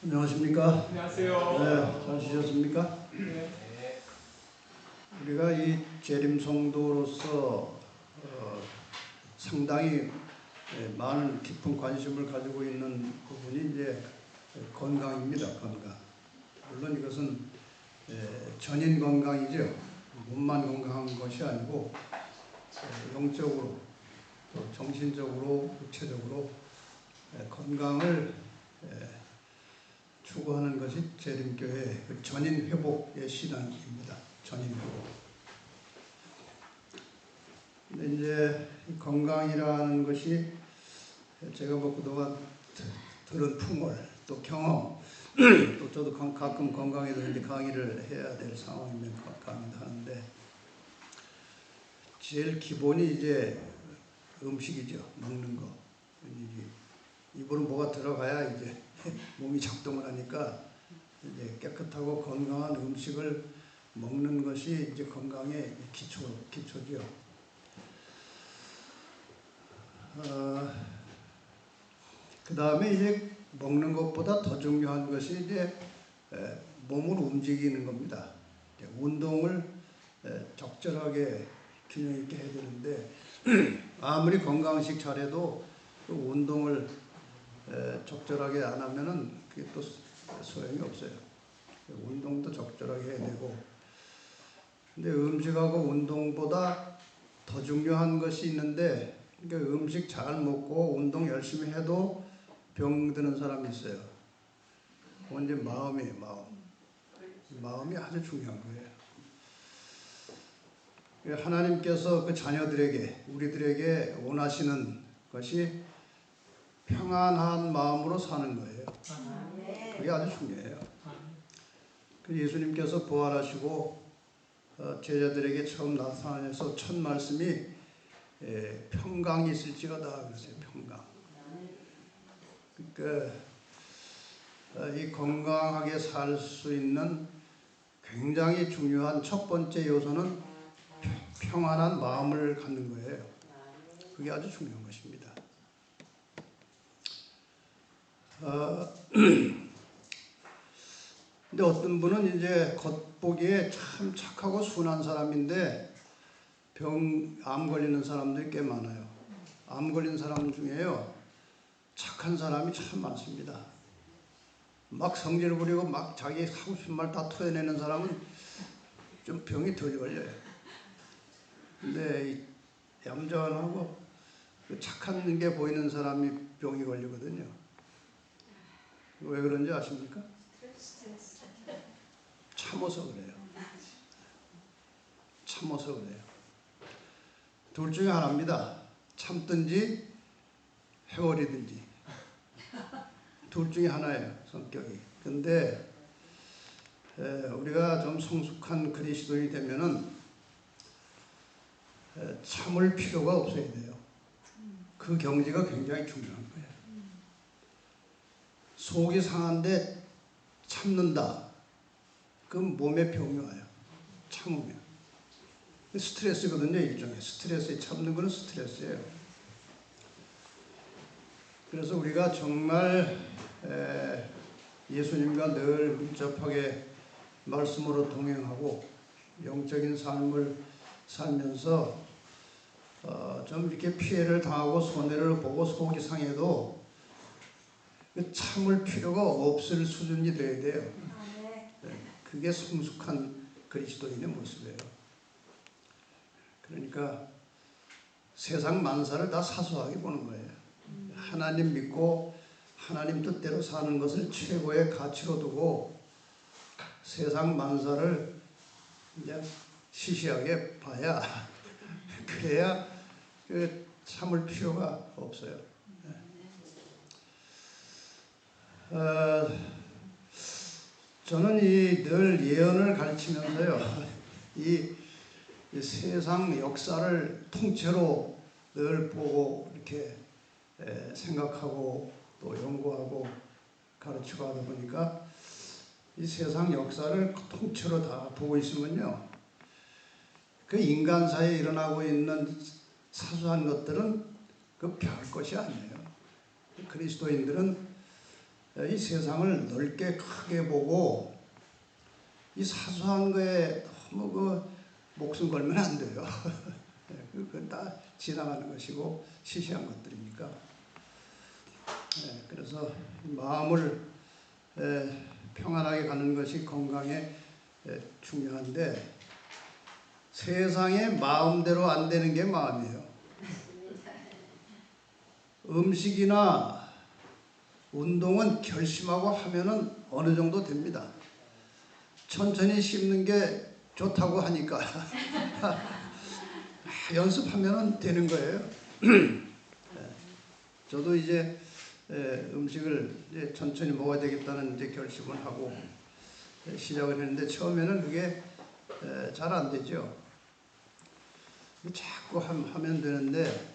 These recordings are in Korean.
안녕하십니까? 안녕하세요. 네, 잘 지셨습니까? 네. 우리가 이 재림성도로서 상당히 많은 깊은 관심을 가지고 있는 부분이 이제 건강입니다. 건강. 물론 이것은 전인 건강이죠. 몸만 건강한 것이 아니고 영적으로 또 정신적으로 육체적으로 건강을 추구하는 것이 재림교회 전인 회복의 신앙입니다. 전인 회복. 근데 이제 건강이라는 것이 제가 뭐 그동안 들은 풍월 또 경험 또 저도 가끔 건강에 대해서 강의를 해야 될 상황이면 강의도 하는데 제일 기본이 이제 음식이죠. 먹는 거. 입으로 뭐가 들어가야 이제 몸이 작동을 하니까 이제 깨끗하고 건강한 음식을 먹는 것이 이제 건강의 기초죠. 그 다음에 이제 먹는 것보다 더 중요한 것이 이제 몸을 움직이는 겁니다. 운동을 적절하게 균형 있게 해야 되는데 아무리 건강식 잘해도 그 운동을 적절하게 안 하면은 그게 또 소용이 없어요. 운동도 적절하게 해야 되고. 근데 음식하고 운동보다 더 중요한 것이 있는데, 그러니까 음식 잘 먹고 운동 열심히 해도 병드는 사람이 있어요. 그건 이제 마음이에요, 마음. 마음이 아주 중요한 거예요. 하나님께서 그 자녀들에게, 우리들에게 원하시는 것이 평안한 마음으로 사는 거예요. 그게 아주 중요해요. 예수님께서 부활하시고 제자들에게 처음 나타나셔서 첫 말씀이 평강이 있을지어다 그랬어요. 평강. 그러니까 이 건강하게 살 수 있는 굉장히 중요한 첫 번째 요소는 평안한 마음을 갖는 거예요. 그게 아주 중요한 것입니다. 근데 어떤 분은 이제 겉보기에 참 착하고 순한 사람인데 암 걸리는 사람들이 꽤 많아요. 암 걸린 사람 중에요, 착한 사람이 참 많습니다. 막 성질 부리고 막 자기 하고 싶은 말 다 토해내는 사람은 좀 병이 덜 걸려요. 근데 얌전하고 착한 게 보이는 사람이 병이 걸리거든요. 왜 그런지 아십니까? 참아서 그래요. 참아서 그래요. 둘 중에 하나입니다. 참든지 해버리든지. 둘 중에 하나예요, 성격이. 근데 우리가 좀 성숙한 그리스도인이 되면은 참을 필요가 없어야 돼요. 그 경지가 굉장히 중요한 거예요. 속이 상한데 참는다. 그럼 몸에 병이 와요. 참으면. 스트레스거든요, 일종의. 스트레스에 참는 거는 스트레스예요. 그래서 우리가 정말 예수님과 늘 밀접하게 말씀으로 동행하고 영적인 삶을 살면서 좀 이렇게 피해를 당하고 손해를 보고 속이 상해도 참을 필요가 없을 수준이 돼야 돼요. 그게 성숙한 그리스도인의 모습이에요. 그러니까 세상 만사를 다 사소하게 보는 거예요. 하나님 믿고 하나님 뜻대로 사는 것을 최고의 가치로 두고 세상 만사를 그냥 시시하게 봐야 그래야 참을 필요가 없어요. 저는 늘 예언을 가르치면서요, 이 세상 역사를 통째로 늘 보고 이렇게 생각하고 또 연구하고 가르치고 하다 보니까 이 세상 역사를 통째로 다 보고 있으면요, 그 인간사에 일어나고 있는 사소한 것들은 그 별 것이 아니에요. 그리스도인들은 이 세상을 넓게 크게 보고 이 사소한 거에 너무 그 목숨 걸면 안 돼요. 그건 다 지나가는 것이고 시시한 것들이니까. 그래서 마음을 평안하게 가는 것이 건강에 중요한데 세상에 마음대로 안 되는 게 마음이에요. 음식이나 운동은 결심하고 하면은 어느 정도 됩니다. 천천히 씹는 게 좋다고 하니까 연습하면 되는 거예요. 저도 이제 음식을 이제 천천히 먹어야 되겠다는 이제 결심을 하고 시작을 했는데 처음에는 그게 잘 안 되죠. 자꾸 하면 되는데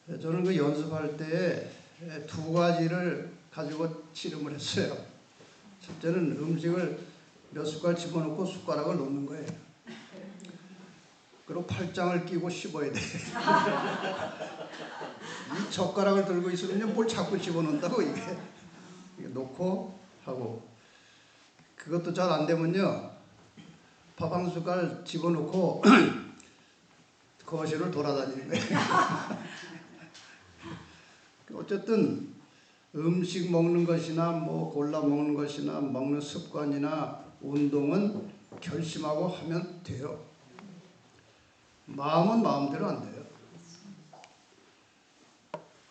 저는 그 연습할 때 두 가지를 가지고 씨름을 했어요. 첫째는 음식을 몇 숟갈 집어넣고 숟가락을 놓는 거예요. 그리고 팔짱을 끼고 씹어야 돼. 이 젓가락을 들고 있으면 뭘 자꾸 집어넣는다고 이게 놓고 하고 그것도 잘 안 되면요 밥 한 숟갈 집어넣고 거실을 돌아다니는 거예요. 어쨌든 음식 먹는 것이나 뭐 골라 먹는 것이나 먹는 습관이나 운동은 결심하고 하면 돼요. 마음은 마음대로 안 돼요.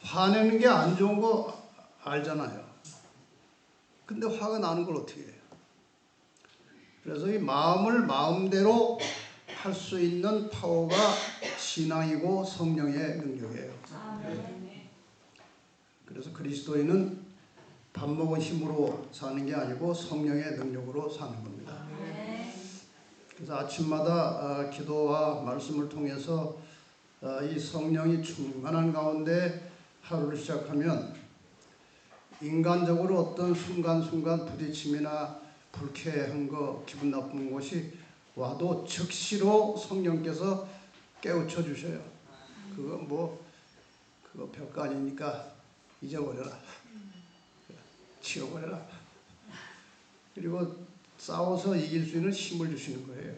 화내는 게 안 좋은 거 알잖아요. 근데 화가 나는 걸 어떻게 해요? 그래서 이 마음을 마음대로 할 수 있는 파워가 신앙이고 성령의 능력이에요. 그래서 그리스도인은 밥 먹은 힘으로 사는 게 아니고 성령의 능력으로 사는 겁니다. 그래서 아침마다 기도와 말씀을 통해서 이 성령이 충만한 가운데 하루를 시작하면 인간적으로 어떤 순간순간 부딪힘이나 불쾌한 거, 기분 나쁜 것이 와도 즉시로 성령께서 깨우쳐 주셔요. 그거 별거 아니니까 잊어버려라. 치워버려라. 그리고 싸워서 이길 수 있는 힘을 주시는 거예요.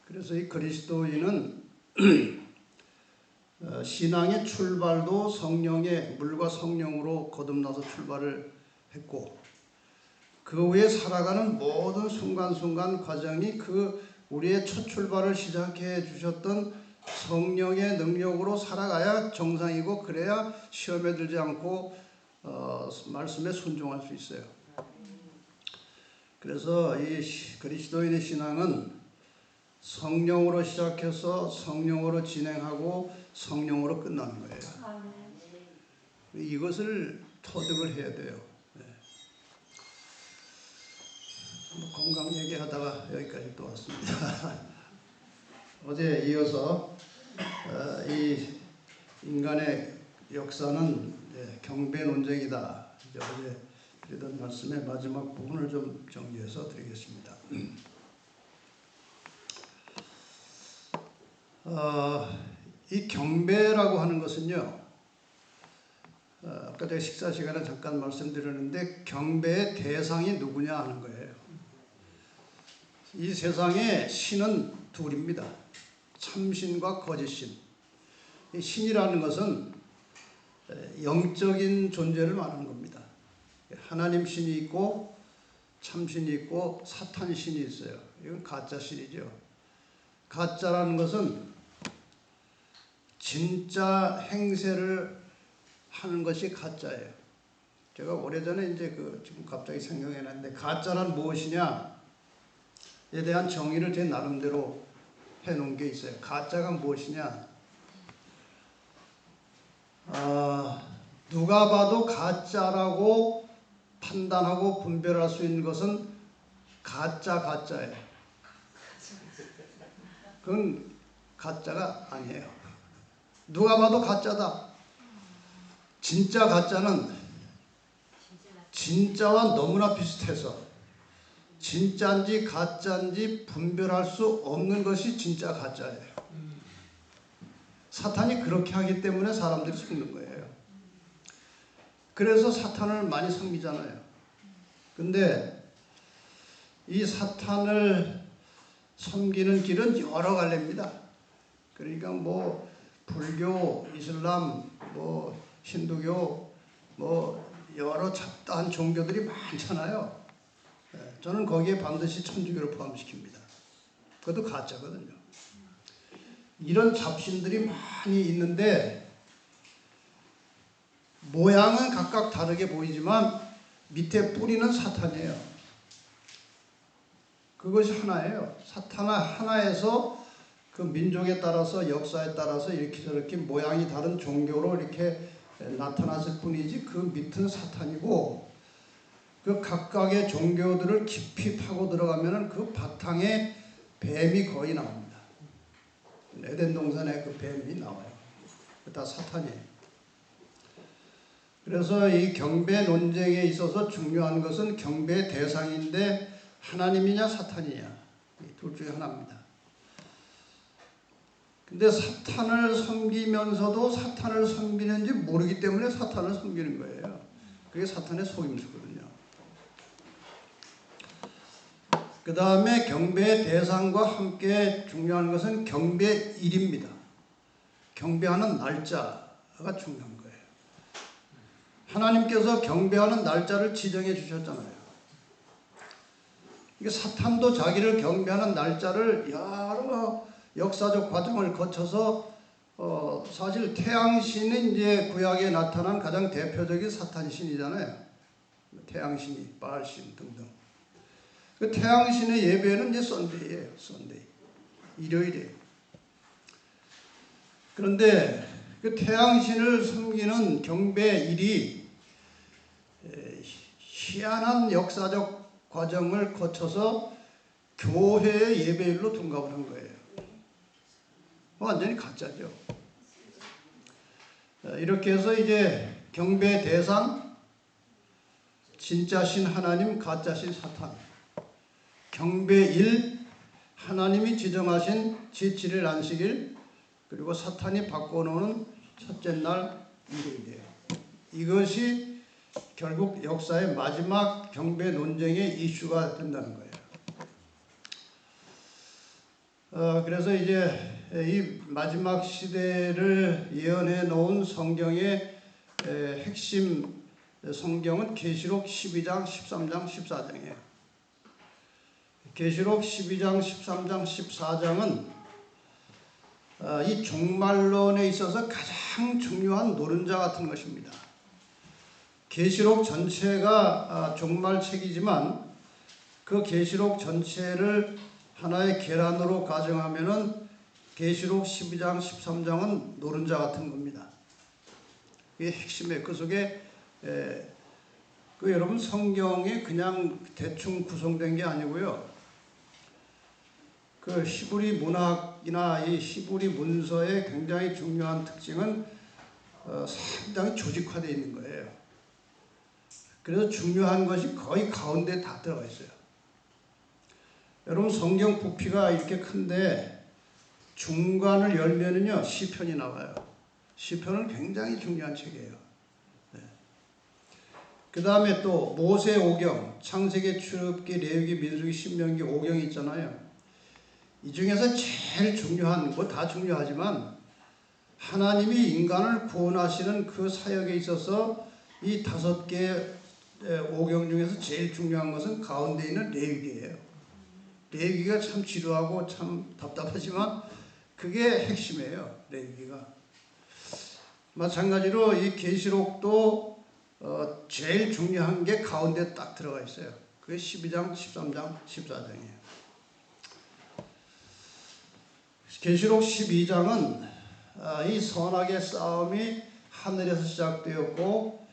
그래서 이 그리스도인은 신앙의 출발도 성령의 물과 성령으로 거듭나서 출발을 했고 그 후에 살아가는 모든 순간순간 과정이 그 우리의 첫 출발을 시작해 주셨던 성령의 능력으로 살아가야 정상이고 그래야 시험에 들지 않고 말씀에 순종할 수 있어요. 그래서 이 그리스도인의 신앙은 성령으로 시작해서 성령으로 진행하고 성령으로 끝나는 거예요. 이것을 터득을 해야 돼요. 건강 얘기하다가 여기까지 또 왔습니다. 어제 이어서 이 인간의 역사는 경배 논쟁이다. 어제 드리던 말씀의 마지막 부분을 좀 정리해서 드리겠습니다. 이 경배라고 하는 것은요, 아까 제가 식사 시간에 잠깐 말씀드렸는데 경배의 대상이 누구냐 하는 거예요. 이 세상에 신은 둘입니다. 참신과 거짓신. 이 신이라는 것은 영적인 존재를 말하는 겁니다. 하나님 신이 있고 참신이 있고 사탄 신이 있어요. 이건 가짜 신이죠. 가짜라는 것은 진짜 행세를 하는 것이 가짜예요. 제가 오래전에 이제 지금 갑자기 생각이 났는데 가짜란 무엇이냐에 대한 정의를 제 나름대로 해놓은 게 있어요. 가짜가 무엇이냐? 누가 봐도 가짜라고 판단하고 분별할 수 있는 것은 가짜예요. 그건 가짜가 아니에요. 누가 봐도 가짜다. 진짜 가짜는 진짜와 너무나 비슷해서 진짜인지 가짜인지 분별할 수 없는 것이 진짜 가짜예요. 사탄이 그렇게 하기 때문에 사람들이 속는 거예요. 그래서 사탄을 많이 섬기잖아요. 근데 이 사탄을 섬기는 길은 여러 갈래입니다. 그러니까 뭐 불교, 이슬람, 뭐 힌두교, 뭐 여러 잡다한 종교들이 많잖아요. 저는 거기에 반드시 천주교를 포함시킵니다. 그것도 가짜거든요. 이런 잡신들이 많이 있는데 모양은 각각 다르게 보이지만 밑에 뿌리는 사탄이에요. 그것이 하나예요. 사탄 하나에서 그 민족에 따라서 역사에 따라서 이렇게 저렇게 모양이 다른 종교로 이렇게 나타났을 뿐이지 그 밑은 사탄이고 그 각각의 종교들을 깊이 파고 들어가면은 그 바탕에 뱀이 거의 나옵니다. 에덴 동산에 그 뱀이 나와요. 다 사탄이에요. 그래서 이 경배 논쟁에 있어서 중요한 것은 경배 대상인데 하나님이냐 사탄이냐 이 둘 중에 하나입니다. 근데 사탄을 섬기면서도 사탄을 섬기는지 모르기 때문에 사탄을 섬기는 거예요. 그게 사탄의 속임수거든요. 그 다음에 경배 대상과 함께 중요한 것은 경배일입니다. 경배하는 날짜가 중요한 거예요. 하나님께서 경배하는 날짜를 지정해 주셨잖아요. 이게 사탄도 자기를 경배하는 날짜를 여러 역사적 과정을 거쳐서 사실 태양신은 이제 구약에 나타난 가장 대표적인 사탄신이잖아요. 태양신이 바알신 등등. 그 태양신의 예배는 이제 썬데이예요. 썬데이. 일요일이에요. 그런데 그 태양신을 섬기는 경배일이 희한한 역사적 과정을 거쳐서 교회의 예배일로 둔갑을 한 거예요. 완전히 가짜죠. 이렇게 해서 이제 경배 대상, 진짜 신 하나님, 가짜 신 사탄. 경배일, 하나님이 지정하신 제7일 안식일, 그리고 사탄이 바꿔놓은 첫째 날 일요일이에요. 이것이 결국 역사의 마지막 경배 논쟁의 이슈가 된다는 거예요. 그래서 이제 이 마지막 시대를 예언해 놓은 성경의 핵심 성경은 계시록 12장, 13장, 14장이에요. 계시록 12장, 13장, 14장은 이 종말론에 있어서 가장 중요한 노른자 같은 것입니다. 계시록 전체가 종말책이지만 그 계시록 전체를 하나의 계란으로 가정하면은 계시록 12장, 13장은 노른자 같은 겁니다. 그게 핵심이에요. 그 속에 그 여러분 성경이 그냥 대충 구성된 게 아니고요. 그 히브리 문학이나 이 히브리 문서의 굉장히 중요한 특징은 상당히 조직화되어 있는 거예요. 그래서 중요한 것이 거의 가운데 다 들어가 있어요. 여러분 성경 부피가 이렇게 큰데 중간을 열면은요 시편이 나와요. 시편은 굉장히 중요한 책이에요. 네. 그 다음에 또 모세 오경, 창세기, 출애굽기, 레위기, 민수기, 신명기 오경이 있잖아요. 이 중에서 제일 중요한 거 다 중요하지만 하나님이 인간을 구원하시는 그 사역에 있어서 이 5개 오경 중에서 제일 중요한 것은 가운데 있는 레위기예요. 레위기가 참 지루하고 참 답답하지만 그게 핵심이에요. 레위기가. 마찬가지로 이 계시록도 제일 중요한 게 가운데 딱 들어가 있어요. 그게 12장, 13장, 14장이에요. 계시록 12장은 이 선악의 싸움이 하늘에서 시작되었고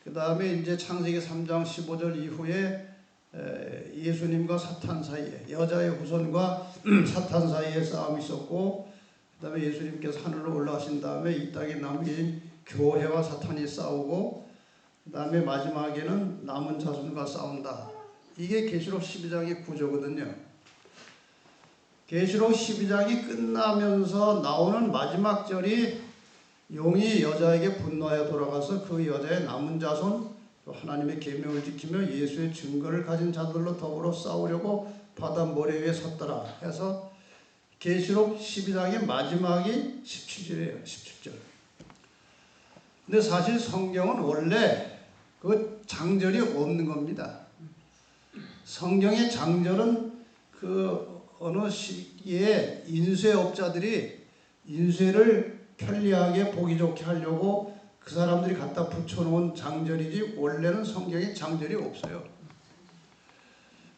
그 다음에 이제 창세기 3장 15절 이후에 예수님과 사탄 사이에 여자의 후손과 사탄 사이에 싸움이 있었고 그 다음에 예수님께서 하늘로 올라가신 다음에 이 땅에 남긴 교회와 사탄이 싸우고 그 다음에 마지막에는 남은 자손과 싸운다. 이게 계시록 12장의 구조거든요. 계시록 12장이 끝나면서 나오는 마지막 절이 용이 여자에게 분노하여 돌아가서 그 여자의 남은 자손 또 하나님의 계명을 지키며 예수의 증거를 가진 자들로 더불어 싸우려고 바다 모래 위에 섰더라 해서 계시록 12장의 마지막이 17절이에요. 17절. 근데 사실 성경은 원래 그 장절이 없는 겁니다. 성경의 장절은 그 어느 시기에 인쇄업자들이 인쇄를 편리하게 보기 좋게 하려고 그 사람들이 갖다 붙여놓은 장절이지 원래는 성경에 장절이 없어요.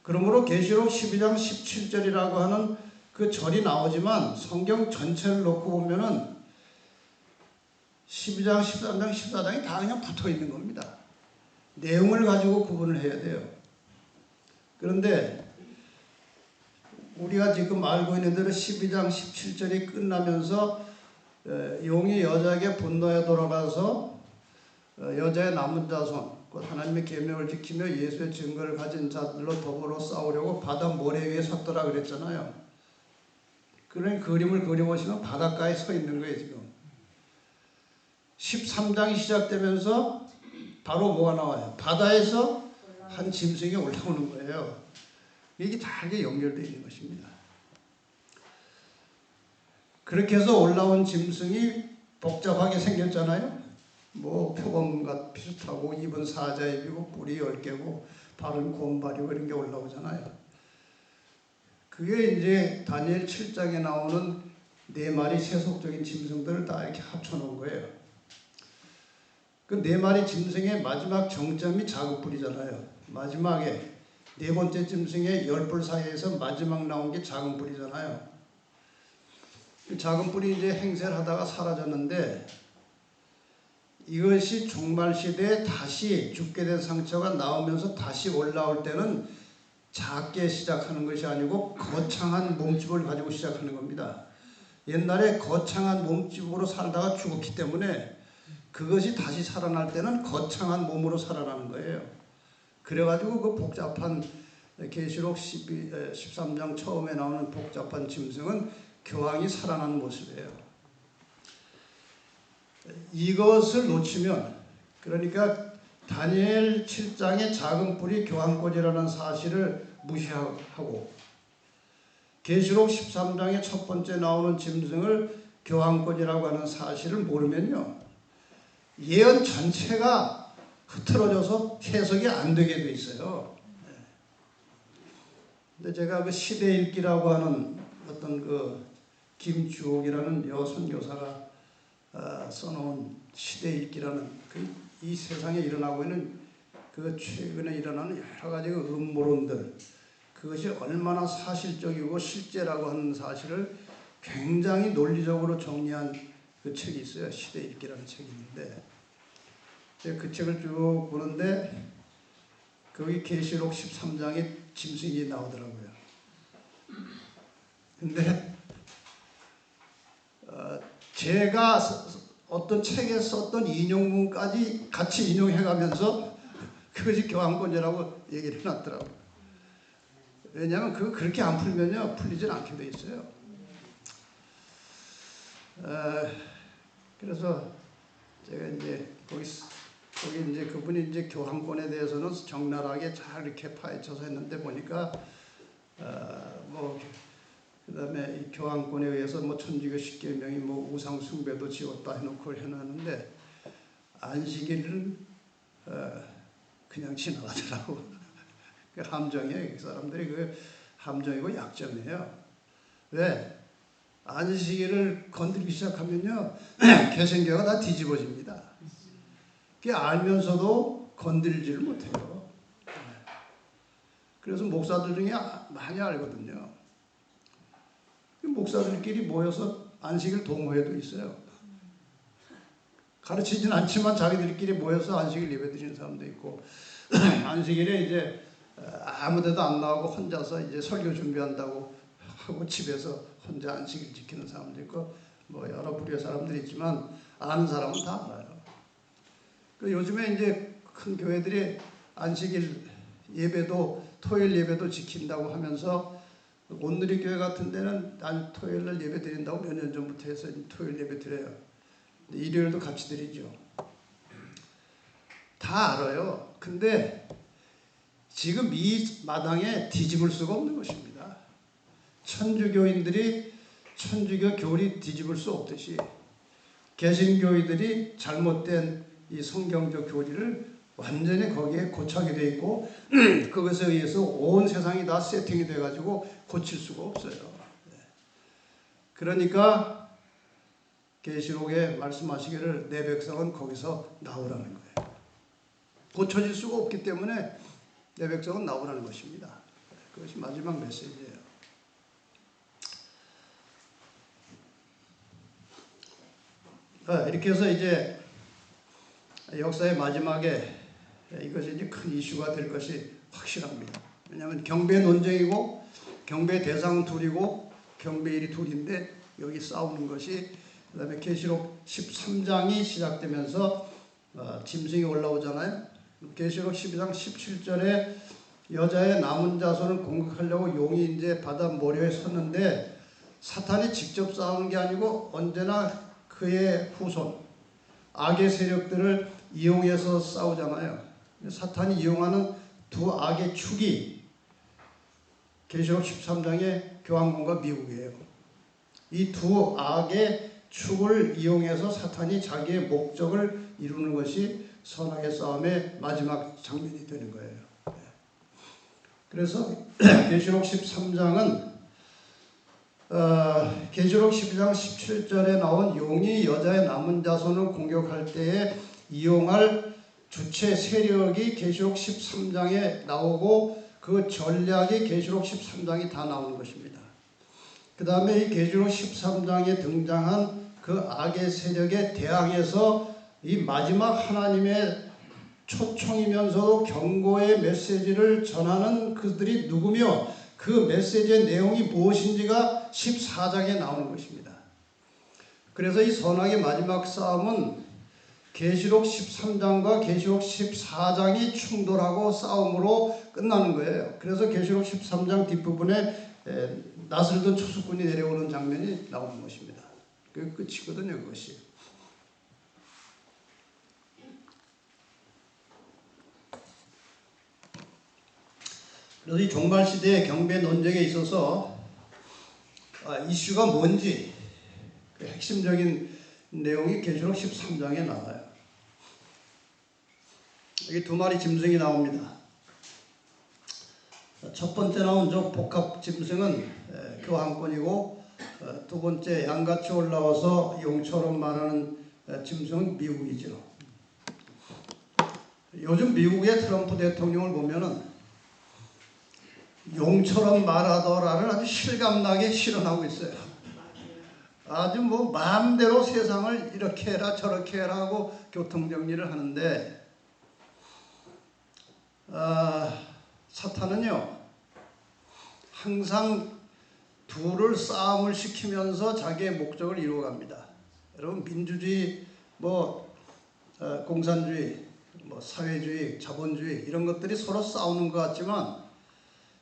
그러므로 계시록 12장 17절이라고 하는 그 절이 나오지만 성경 전체를 놓고 보면은 12장, 13장, 14장이 다 그냥 붙어 있는 겁니다. 내용을 가지고 구분을 해야 돼요. 그런데 우리가 지금 알고 있는 대로 12장 17절이 끝나면서 용이 여자에게 분노에 돌아가서 여자의 남은 자손 곧 하나님의 계명을 지키며 예수의 증거를 가진 자들로 더불어 싸우려고 바다 모래 위에 섰더라 그랬잖아요. 그런 그림을 그려보시면 바닷가에 서 있는 거예요. 지금 13장이 시작되면서 바로 뭐가 나와요? 바다에서 한 짐승이 올라오는 거예요. 이게 다 연결되어 있는 것입니다. 그렇게 해서 올라온 짐승이 복잡하게 생겼잖아요. 뭐 표범과 비슷하고 입은 사자입이고 뿔이 10개고 발은 곰발이고 이런 게 올라오잖아요. 그게 이제 다니엘 7장에 나오는 4마리 세속적인 짐승들을 다 이렇게 합쳐놓은 거예요. 그 4마리 짐승의 마지막 정점이 작은 뿔이잖아요. 마지막에 4번째 짐승의 10뿔 사이에서 마지막 나온 게 작은 뿔이잖아요. 그 작은 뿔이 이제 행세를 하다가 사라졌는데 이것이 종말 시대에 다시 죽게 된 상처가 나오면서 다시 올라올 때는 작게 시작하는 것이 아니고 거창한 몸집을 가지고 시작하는 겁니다. 옛날에 거창한 몸집으로 살다가 죽었기 때문에 그것이 다시 살아날 때는 거창한 몸으로 살아나는 거예요. 그래가지고 그 복잡한 계시록 13장 처음에 나오는 복잡한 짐승은 교황이 살아나는 모습이에요. 이것을 놓치면 그러니까 다니엘 7장의 작은 뿔이 교황권이라는 사실을 무시하고 계시록 13장의 첫 번째 나오는 짐승을 교황권이라고 하는 사실을 모르면요. 예언 전체가 흐트러져서 해석이 안 되게 돼 있어요. 근데 제가 그 시대읽기라고 하는 어떤 그 김주옥이라는 여선교사가 써놓은 시대읽기라는 이 세상에 일어나고 있는 그 최근에 일어나는 여러 가지 음모론들 그것이 얼마나 사실적이고 실제라고 하는 사실을 굉장히 논리적으로 정리한 그 책이 있어요. 시대읽기라는 책이 있는데 그 책을 쭉 보는데 거기 계시록 13장에 짐승이 나오더라고요. 근데 제가 어떤 책에 썼던 인용문까지 같이 인용해가면서 그것이 교황권이라고 얘기를 해놨더라고요. 왜냐하면 그렇게 안 풀면요 풀리진 않게 돼 있어요. 그래서 제가 이제 거기 이제 그분이 이제 교황권에 대해서는 적나라하게 잘 이렇게 파헤쳐서 했는데 보니까 뭐 그다음에 이 교황권에 의해서 뭐 천주교 10계명이 뭐 우상 숭배도 지웠다 해놓고 해놨는데 안식일은 그냥 지나가더라고. 그 함정이에요. 그 사람들이 그 함정이고 약점이에요. 왜? 안식일을 건드리기 시작하면요 개신교가 다 뒤집어집니다. 그게 알면서도 건드리지를 못해요. 그래서 목사들 중에 많이 알거든요. 목사들끼리 모여서 안식일 동호회도 있어요. 가르치진 않지만 자기들끼리 모여서 안식일 예배 드리는 사람도 있고 안식일에 이제 아무데도 안 나오고 혼자서 이제 설교 준비한다고 하고 집에서 혼자 안식일 지키는 사람도 있고 뭐 여러 부류의 사람들이 있지만 아는 사람은 다 알아요. 요즘에 이제 큰 교회들이 안식일 예배도 토요일 예배도 지킨다고 하면서 온누리 교회 같은 데는 토요일 날 예배 드린다고 몇 년 전부터 해서 토요일 예배 드려요. 일요일도 같이 드리죠. 다 알아요. 근데 지금 이 마당에 뒤집을 수가 없는 것입니다. 천주교인들이 천주교 교리 뒤집을 수 없듯이 개신교인들이 잘못된 이 성경적 교리를 완전히 거기에 고착이 되어 있고 그것에 의해서 온 세상이 다 세팅이 돼가지고 고칠 수가 없어요. 그러니까 계시록에 말씀하시기를 내 백성은 거기서 나오라는 거예요. 고쳐질 수가 없기 때문에 내 백성은 나오라는 것입니다. 그것이 마지막 메시지예요. 이렇게 해서 이제 역사의 마지막에 이것이 이제 큰 이슈가 될 것이 확실합니다. 왜냐하면 경배 논쟁이고 경배 대상은 둘이고 경배일이 둘인데 여기 싸우는 것이 그 다음에 계시록 13장이 시작되면서 짐승이 올라오잖아요. 계시록 12장 17절에 여자의 남은 자손을 공격하려고 용이 이제 바다 모래에 섰는데 사탄이 직접 싸우는 게 아니고 언제나 그의 후손 악의 세력들을 이용해서 싸우잖아요. 사탄이 이용하는 두 악의 축이 계시록 13장의 교황군과 미국이에요. 이 두 악의 축을 이용해서 사탄이 자기의 목적을 이루는 것이 선악의 싸움의 마지막 장면이 되는 거예요. 그래서 계시록 13장은 계시록 12장 17절에 나온 용이 여자의 남은 자손을 공격할 때에 이용할 주체 세력이 계시록 13장에 나오고 그 전략이 계시록 13장이 다 나오는 것입니다. 그 다음에 이 계시록 13장에 등장한 그 악의 세력에 대항해서 이 마지막 하나님의 초청이면서도 경고의 메시지를 전하는 그들이 누구며 그 메시지의 내용이 무엇인지가 14장에 나오는 것입니다. 그래서 이 선악의 마지막 싸움은 계시록 13장과 계시록 14장이 충돌하고 싸움으로 끝나는 거예요. 그래서 계시록 13장 뒷부분에 나슬던 초수꾼이 내려오는 장면이 나오는 것입니다. 그게 끝이거든요, 그것이. 그래서 이 종말시대의 경배 논쟁에 있어서 이슈가 뭔지 그 핵심적인 내용이 계시록 13장에 나와요. 여기 두 마리 짐승이 나옵니다. 첫 번째 나온 저 복합 짐승은 교황권이고 두 번째 양같이 올라와서 용처럼 말하는 짐승은 미국이죠. 요즘 미국의 트럼프 대통령을 보면은 용처럼 말하더라를 아주 실감나게 실현하고 있어요. 아주 뭐 마음대로 세상을 이렇게 해라 저렇게 해라 하고 교통정리를 하는데 사탄은요 항상 둘을 싸움을 시키면서 자기의 목적을 이루어갑니다. 여러분 민주주의 공산주의 사회주의 자본주의 이런 것들이 서로 싸우는 것 같지만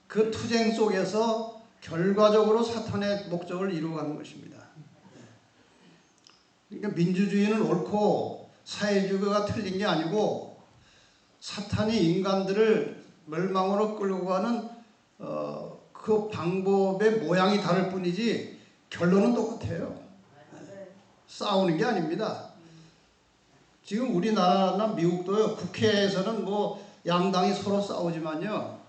그 투쟁 속에서 결과적으로 사탄의 목적을 이루어가는 것입니다. 그러니까 민주주의는 옳고 사회주의가 틀린 게 아니고 사탄이 인간들을 멸망으로 끌고 가는 그 방법의 모양이 다를 뿐이지 결론은 똑같아요. 싸우는 게 아닙니다. 지금 우리나라나 미국도요 국회에서는 양당이 서로 싸우지만요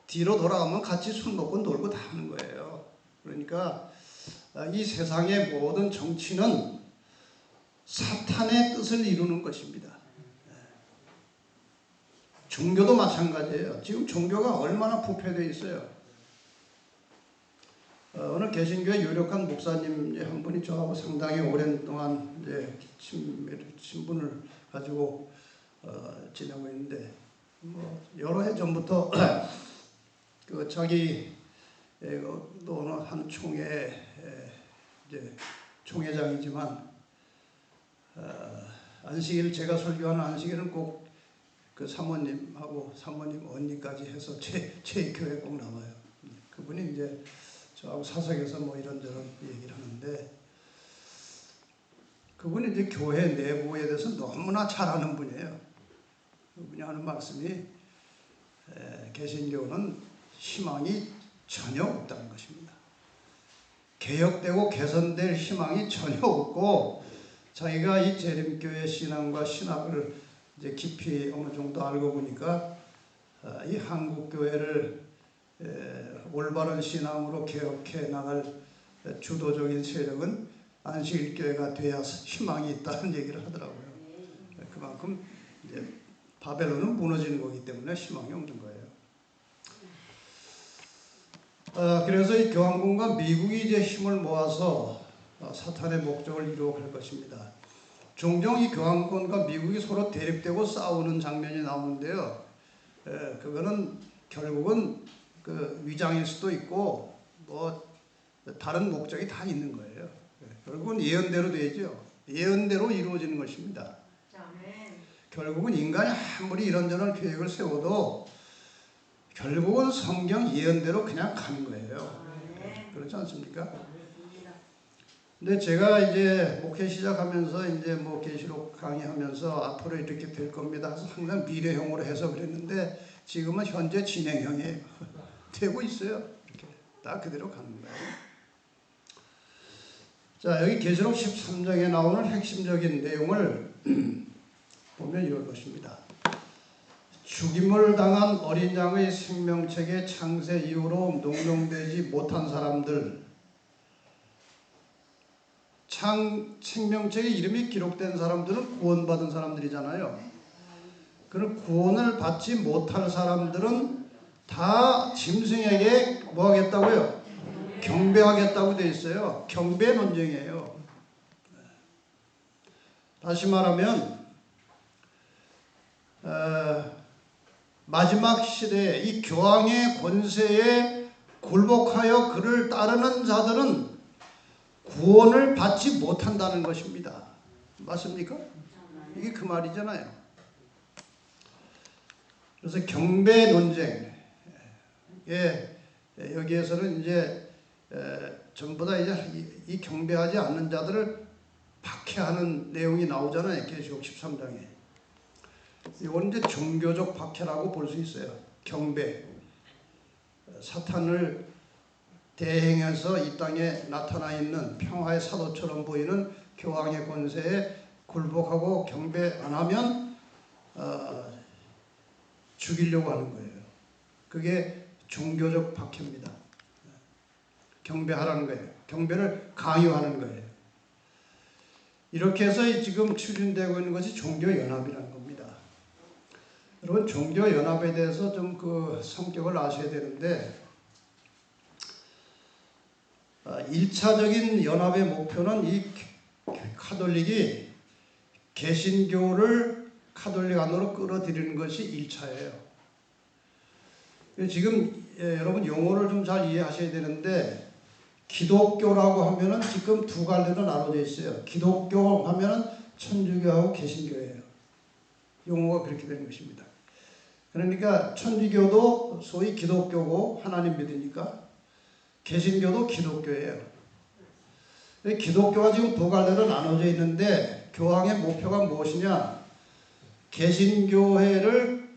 뒤로 돌아가면 같이 술 먹고 놀고 다 하는 거예요. 그러니까 이 세상의 모든 정치는 사탄의 뜻을 이루는 것입니다. 종교도 마찬가지예요. 지금 종교가 얼마나 부패되어 있어요. 오늘 개신교의 유력한 목사님 한 분이 저하고 상당히 오랜 동안 이제 신분을 가지고 지내고 있는데 여러 해 전부터 그 자기 어느 한 총회 이제 총회장이지만 안식일 제가 설교하는 안식일은 꼭 그 사모님하고 사모님 언니까지 해서 제 교회 꼭 나와요. 그분이 이제 저하고 사석에서 이런저런 얘기를 하는데 그분이 이제 교회 내부에 대해서 너무나 잘 아는 분이에요. 그분이 하는 말씀이 개신교는 희망이 전혀 없다는 것입니다. 개혁되고 개선될 희망이 전혀 없고, 자기가 이 재림교회 신앙과 신학을 이제 깊이 어느 정도 알고 보니까 이 한국 교회를 올바른 신앙으로 개혁해 나갈 주도적인 세력은 안식일교회가 돼야 희망이 있다는 얘기를 하더라고요. 그만큼 이제 바벨론은 무너지는 거기 때문에 희망이 없는 거예요. 그래서 이 교황군과 미국이 이제 힘을 모아서 사탄의 목적을 이루어갈 것입니다. 종종 이 교황군과 미국이 서로 대립되고 싸우는 장면이 나오는데요. 그거는 결국은 그 위장일 수도 있고 뭐 다른 목적이 다 있는 거예요. 결국은 예언대로 되죠. 예언대로 이루어지는 것입니다. 결국은 인간이 아무리 이런저런 계획을 세워도 결국은 성경 예언대로 그냥 가는 거예요. 그렇지 않습니까? 근데 제가 이제 목회 시작하면서 이제 뭐 계시록 강의하면서 앞으로 이렇게 될 겁니다. 항상 미래형으로 해서 그랬는데 지금은 현재 진행형이에요. 되고 있어요. 이렇게 딱 그대로 가는 거예요. 자, 여기 계시록 13장에 나오는 핵심적인 내용을 보면 이런 것입니다. 죽임을 당한 어린 양의 생명책에 창세 이후로 등록되지 못한 사람들, 생명책에 이름이 기록된 사람들은 구원받은 사람들이잖아요. 그럼 구원을 받지 못할 사람들은 다 짐승에게 뭐 하겠다고요? 경배하겠다고 되어 있어요. 경배 논쟁이에요. 다시 말하면 마지막 시대에 이 교황의 권세에 굴복하여 그를 따르는 자들은 구원을 받지 못한다는 것입니다. 맞습니까? 이게 그 말이잖아요. 그래서 경배 논쟁, 여기에서는 이제 전부 다 이제 이 경배하지 않는 자들을 박해하는 내용이 나오잖아요. 계시록 13장에. 이건 이제 종교적 박해라고 볼 수 있어요. 경배. 사탄을 대행해서 이 땅에 나타나 있는 평화의 사도처럼 보이는 교황의 권세에 굴복하고 경배 안 하면 죽이려고 하는 거예요. 그게 종교적 박해입니다. 경배하라는 거예요. 경배를 강요하는 거예요. 이렇게 해서 지금 추진되고 있는 것이 종교연합이라는 겁니다. 여러분, 종교연합에 대해서 좀 그 성격을 아셔야 되는데, 1차적인 연합의 목표는 이 카톨릭이 개신교를 카톨릭 안으로 끌어들이는 것이 1차예요. 지금 여러분 용어를 좀 잘 이해하셔야 되는데, 기독교라고 하면은 지금 두 갈래로 나눠져 있어요. 기독교 하면은 천주교하고 개신교예요. 용어가 그렇게 되는 것입니다. 그러니까 천주교도 소위 기독교고 하나님 믿으니까, 개신교도 기독교예요. 기독교가 지금 두 갈래로 나눠져 있는데 교황의 목표가 무엇이냐? 개신교회를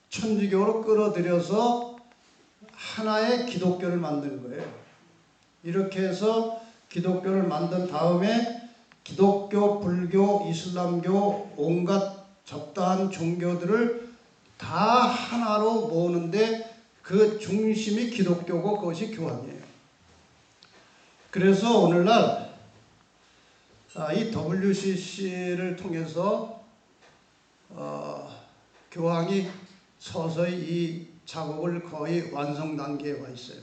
천주교로 끌어들여서 하나의 기독교를 만드는 거예요. 이렇게 해서 기독교를 만든 다음에 기독교, 불교, 이슬람교, 온갖 적다한 종교들을 다 하나로 모으는데 그 중심이 기독교고 그것이 교황이에요. 그래서 오늘날 이 WCC를 통해서 교황이 서서히 이 작업을 거의 완성 단계에 와 있어요.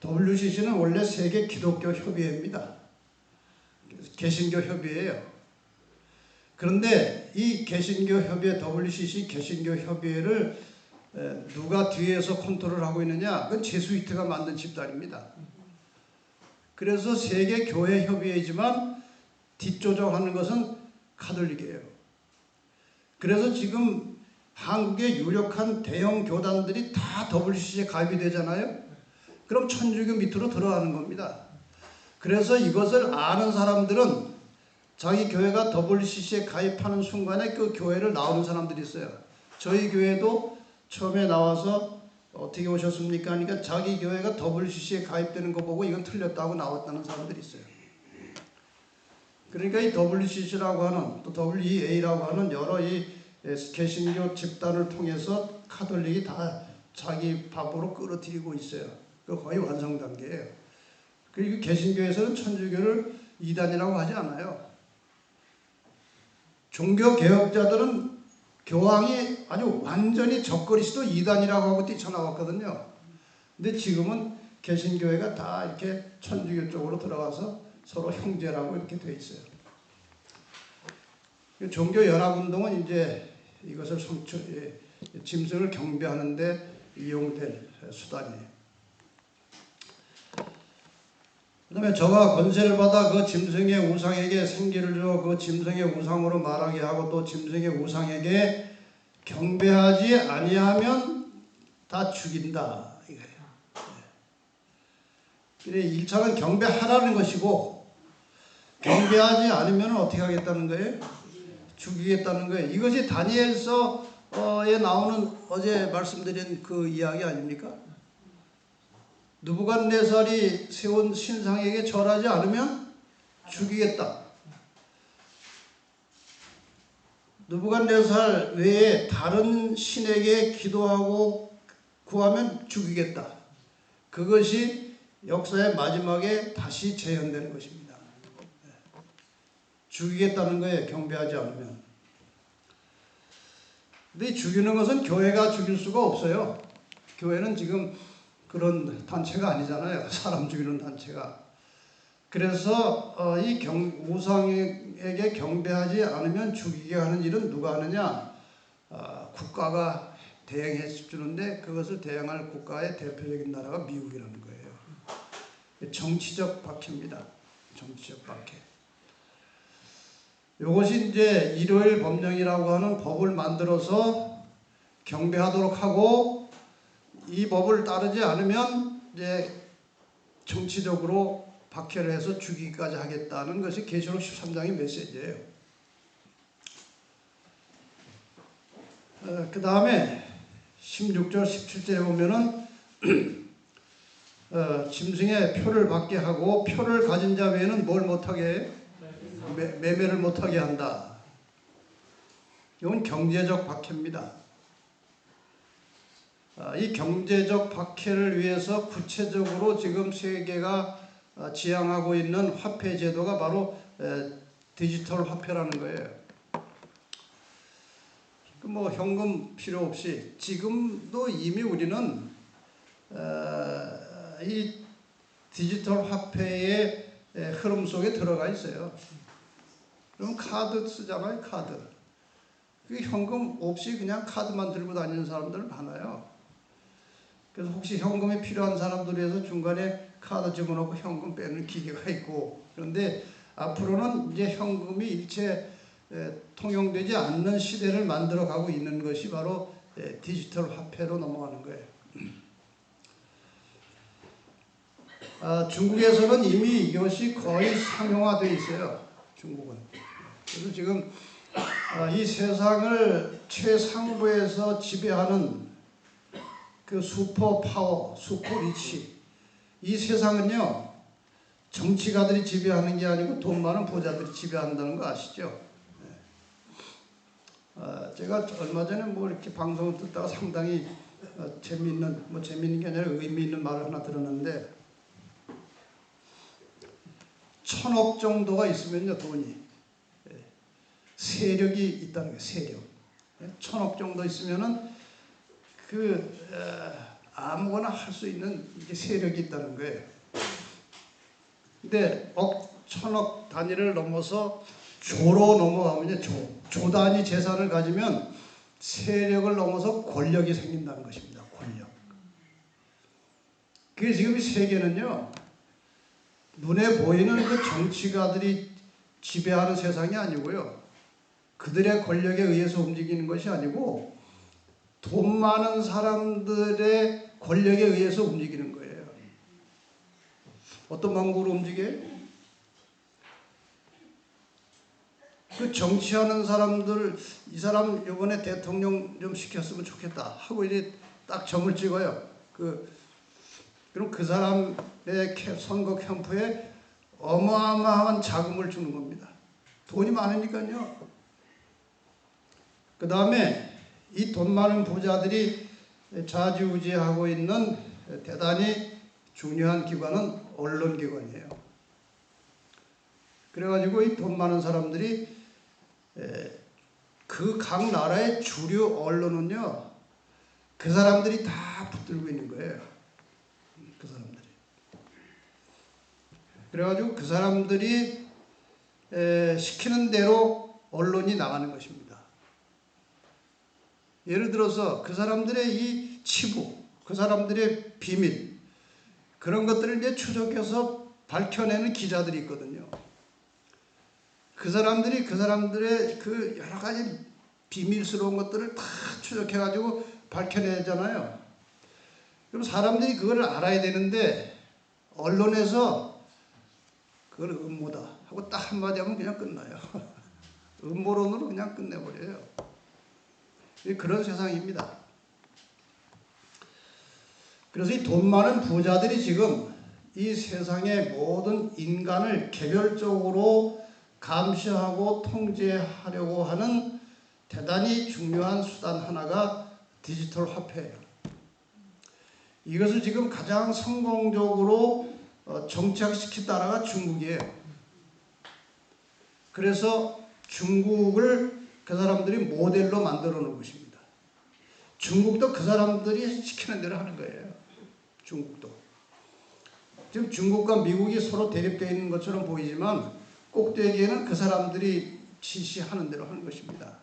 WCC는 원래 세계 기독교 협의회입니다. 개신교 협의회예요. 그런데 이 개신교 협의회, WCC 개신교 협의회를 누가 뒤에서 컨트롤하고 있느냐? 그건 제수이트가 만든 집단입니다. 그래서 세계 교회 협의회이지만 뒷조정하는 것은 카톨릭이에요. 그래서 지금 한국의 유력한 대형 교단들이 다 WCC에 가입이 되잖아요. 그럼 천주교 밑으로 들어가는 겁니다. 그래서 이것을 아는 사람들은 자기 교회가 WCC에 가입하는 순간에 그 교회를 나오는 사람들이 있어요. 저희 교회도 처음에 나와서 어떻게 오셨습니까? 하니까 자기 교회가 WCC에 가입되는 거 보고 이건 틀렸다고 나왔다는 사람들이 있어요. 그러니까 이 WCC라고 하는 또 WEA라고 하는 여러 이 개신교 집단을 통해서 카톨릭이 다 자기 밥으로 끌어들이고 있어요. 그 거의 완성 단계예요. 그리고 개신교에서는 천주교를 이단이라고 하지 않아요. 종교 개혁자들은 교황이 아주 완전히 적그리스도 이단이라고 하고 뛰쳐나왔거든요. 근데 지금은 개신교회가 다 이렇게 천주교 쪽으로 들어가서 서로 형제라고 이렇게 돼 있어요. 종교 연합운동은 이제 이것을 짐승을 경배하는데 이용될 수단이에요. 그 다음에 저가 권세를 받아 그 짐승의 우상에게 생기를 줘 그 짐승의 우상으로 말하게 하고 또 짐승의 우상에게 경배하지 아니하면 다 죽인다 이거예요. 그래 1차는 경배하라는 것이고 경배하지 않으면 어떻게 하겠다는 거예요? 죽이겠다는 거예요. 이것이 다니엘서에 나오는 어제 말씀드린 그 이야기 아닙니까? 느부갓네살이 세운 신상에게 절하지 않으면 죽이겠다. 느부갓네살 외에 다른 신에게 기도하고 구하면 죽이겠다. 그것이 역사의 마지막에 다시 재현되는 것입니다. 죽이겠다는 거예요. 경배하지 않으면. 근데 죽이는 것은 교회가 죽일 수가 없어요. 교회는 지금 그런 단체가 아니잖아요. 사람 죽이는 단체가. 그래서 이 우상에게 경배하지 않으면 죽이게 하는 일은 누가 하느냐? 국가가 대행해 주는데 그것을 대행할 국가의 대표적인 나라가 미국이라는 거예요. 정치적 박해입니다. 정치적 박해. 이것이 이제 일요일 법령이라고 하는 법을 만들어서 경배하도록 하고 이 법을 따르지 않으면 이제 정치적으로 박해를 해서 죽이기까지 하겠다는 것이 계시록 13장의 메시지예요. 그 다음에 16절 17절에 보면은 짐승의 표를 받게 하고 표를 가진 자 외에는 뭘 못하게 해요? 매매를 못하게 한다. 이건 경제적 박해입니다. 이 경제적 박해를 위해서 구체적으로 지금 세계가 지향하고 있는 화폐 제도가 바로 디지털 화폐라는 거예요. 뭐 현금 필요 없이 지금도 이미 우리는 이 디지털 화폐의 흐름 속에 들어가 있어요. 그럼 카드 쓰잖아요. 카드. 그 현금 없이 그냥 카드만 들고 다니는 사람들 많아요. 그래서 혹시 현금이 필요한 사람들 위해서 중간에 카드 집어넣고 현금 빼는 기계가 있고, 그런데 앞으로는 이제 현금이 일체 통용되지 않는 시대를 만들어 가고 있는 것이 바로 디지털 화폐로 넘어가는 거예요. 중국에서는 이미 이것이 거의 상용화되어 있어요. 중국은. 그래서 지금 이 세상을 최상부에서 지배하는 그 슈퍼 파워, 슈퍼 리치, 이 세상은요 정치가들이 지배하는 게 아니고 돈 많은 부자들이 지배한다는 거 아시죠? 제가 얼마 전에 뭐 이렇게 방송을 듣다가 상당히 재미있는, 뭐 재미있는 게 아니라 의미 있는 말을 하나 들었는데, 1000억 정도가 있으면요 돈이 세력이 있다는 거예요. 세력. 1000억 정도 있으면은 아무거나 할 수 있는 이게 세력이 있다는 거예요. 근데 1000억 단위를 넘어서 조로 넘어가면요, 조 단위 재산을 가지면 세력을 넘어서 권력이 생긴다는 것입니다. 권력. 그게 지금 이 세계는요, 눈에 보이는 그 정치가들이 지배하는 세상이 아니고요, 그들의 권력에 의해서 움직이는 것이 아니고 돈 많은 사람들의 권력에 의해서 움직이는 거예요. 어떤 방법으로 움직여요? 그 정치하는 사람들, 이 사람 이번에 대통령 좀 시켰으면 좋겠다 하고 이제 딱 점을 찍어요. 그럼 그 사람의 선거 캠프에 어마어마한 자금을 주는 겁니다. 돈이 많으니까요. 그 다음에 이 돈 많은 부자들이 좌지우지하고 있는 대단히 중요한 기관은 언론기관이에요. 그래가지고 이 돈 많은 사람들이 그 각 나라의 주류 언론은요, 그 사람들이 다 붙들고 있는 거예요. 그 사람들이. 그래가지고 그 사람들이 시키는 대로 언론이 나가는 것입니다. 예를 들어서 그 사람들의 이 치부, 그 사람들의 비밀, 그런 것들을 이제 추적해서 밝혀내는 기자들이 있거든요. 그 사람들이 그 사람들의 그 여러 가지 비밀스러운 것들을 다 추적해가지고 밝혀내잖아요. 그럼 사람들이 그걸 알아야 되는데 언론에서 그걸 음모다 하고 딱 한마디 하면 그냥 끝나요. 음모론으로 그냥 끝내버려요. 그런 세상입니다. 그래서 이 돈 많은 부자들이 지금 이 세상의 모든 인간을 개별적으로 감시하고 통제하려고 하는 대단히 중요한 수단 하나가 디지털 화폐예요. 이것을 지금 가장 성공적으로 정착시킨 나라가 중국이에요. 그래서 중국을 그 사람들이 모델로 만들어 놓은 것입니다. 중국도 그 사람들이 시키는 대로 하는 거예요. 중국도. 지금 중국과 미국이 서로 대립되어 있는 것처럼 보이지만 꼭대기에는 그 사람들이 지시하는 대로 하는 것입니다.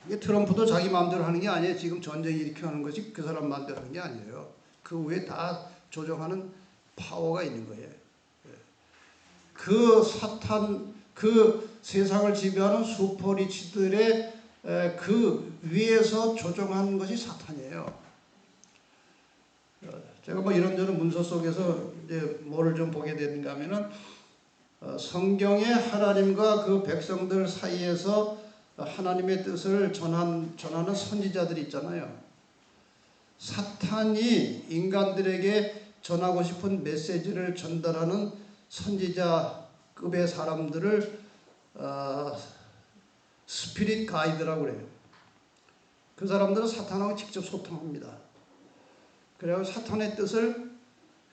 이게 트럼프도 자기 마음대로 하는 게 아니에요. 지금 전쟁 일으키는 것이 그 사람 마음대로 하는 게 아니에요. 그 위에 다 조정하는 파워가 있는 거예요. 그 사탄, 그 세상을 지배하는 슈퍼리치들의 그 위에서 조정하는 것이 사탄이에요. 제가 뭐 이런저런 문서 속에서 이제 뭐를 좀 보게 되는가 하면은 성경에 하나님과 그 백성들 사이에서 하나님의 뜻을 전하는 선지자들이 있잖아요. 사탄이 인간들에게 전하고 싶은 메시지를 전달하는 선지자급의 사람들을 스피릿 가이드라고 그래요. 그 사람들은 사탄하고 직접 소통합니다. 그래서 사탄의 뜻을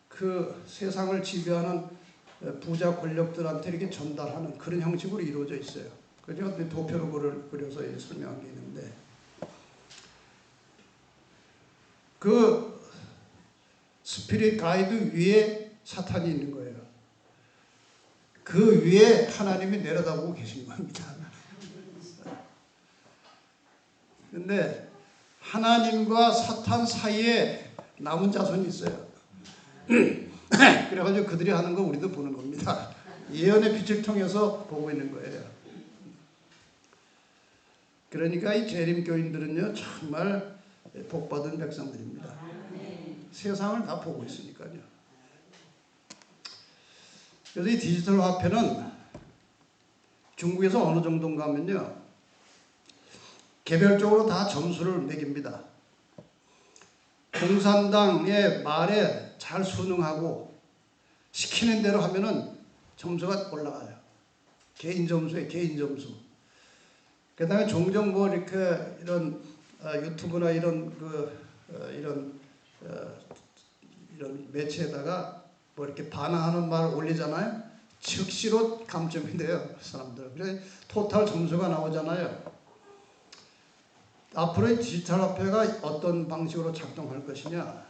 그 세상을 지배하는 부자 권력들한테 이렇게 전달하는 그런 형식으로 이루어져 있어요. 그래서 제가 도표로 그려서 설명한 게 있는데, 그 스피릿 가이드 위에 사탄이 있는 거예요. 그 위에 하나님이 내려다보고 계신 겁니다. 근데 하나님과 사탄 사이에 남은 자손이 있어요. 그래가지고 그들이 하는 거 우리도 보는 겁니다. 예언의 빛을 통해서 보고 있는 거예요. 그러니까 이 재림교인들은요, 정말 복받은 백성들입니다. 세상을 다 보고 있으니까요. 그래서 이 디지털 화폐는 중국에서 어느 정도인가 하면요, 개별적으로 다 점수를 매깁니다. 공산당의 말에 잘 순응하고 시키는 대로 하면은 점수가 올라가요. 개인 점수에 개인 점수. 그 다음에 종종 뭐 이렇게 이런 유튜브나 이런 이런 매체에다가 뭐 이렇게 반항하는 말 올리잖아요. 즉시로 감점이 돼요, 사람들. 그래서 토탈 점수가 나오잖아요. 앞으로의 디지털 화폐가 어떤 방식으로 작동할 것이냐.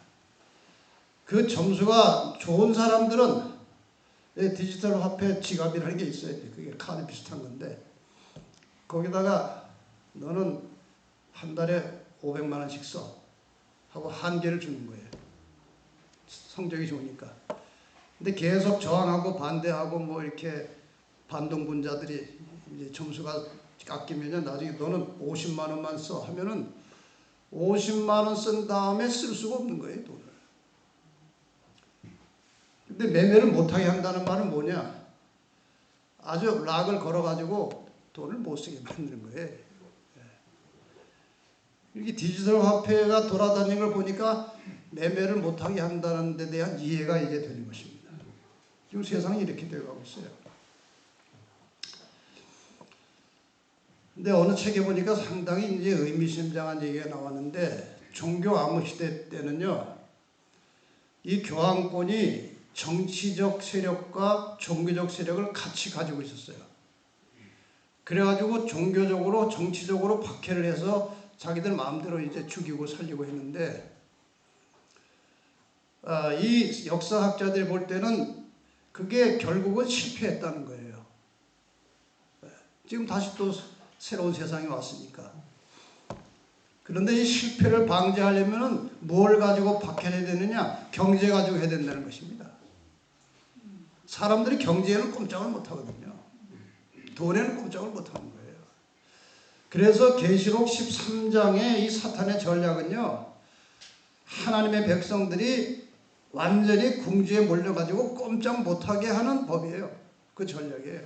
그 점수가 좋은 사람들은 디지털 화폐 지갑이라는 게 있어요. 그게 카드 비슷한 건데, 거기다가 너는 한 달에 500만 원씩 써 하고 한계를 주는 거예요. 성적이 좋으니까. 근데 계속 저항하고 반대하고 뭐 이렇게 반동분자들이 이제 점수가 깎이면 나중에 너는 50만 원만 써 하면은 50만 원 쓴 다음에 쓸 수가 없는 거예요, 돈을. 근데 매매를 못하게 한다는 말은 뭐냐? 아주 락을 걸어가지고 돈을 못 쓰게 만드는 거예요. 이렇게 디지털 화폐가 돌아다니는 걸 보니까 매매를 못하게 한다는 데 대한 이해가 이제 되는 것입니다. 지금 세상이 이렇게 되어가고 있어요. 근데 어느 책에 보니까 상당히 이제 의미심장한 얘기가 나왔는데, 종교 암흑 시대 때는요, 이 교황권이 정치적 세력과 종교적 세력을 같이 가지고 있었어요. 그래가지고 종교적으로, 정치적으로 박해를 해서 자기들 마음대로 이제 죽이고 살리고 했는데, 이 역사학자들이 볼 때는 그게 결국은 실패했다는 거예요. 지금 다시 또 새로운 세상이 왔으니까. 그런데 이 실패를 방지하려면 뭘 가지고 박해해야 되느냐? 경제 가지고 해야 된다는 것입니다. 사람들이 경제에는 꼼짝을 못하거든요. 돈에는 꼼짝을 못하는 거예요. 그래서 계시록 13장의 이 사탄의 전략은요, 하나님의 백성들이 완전히 궁지에 몰려가지고 꼼짝 못하게 하는 법이에요. 그 전략이에요.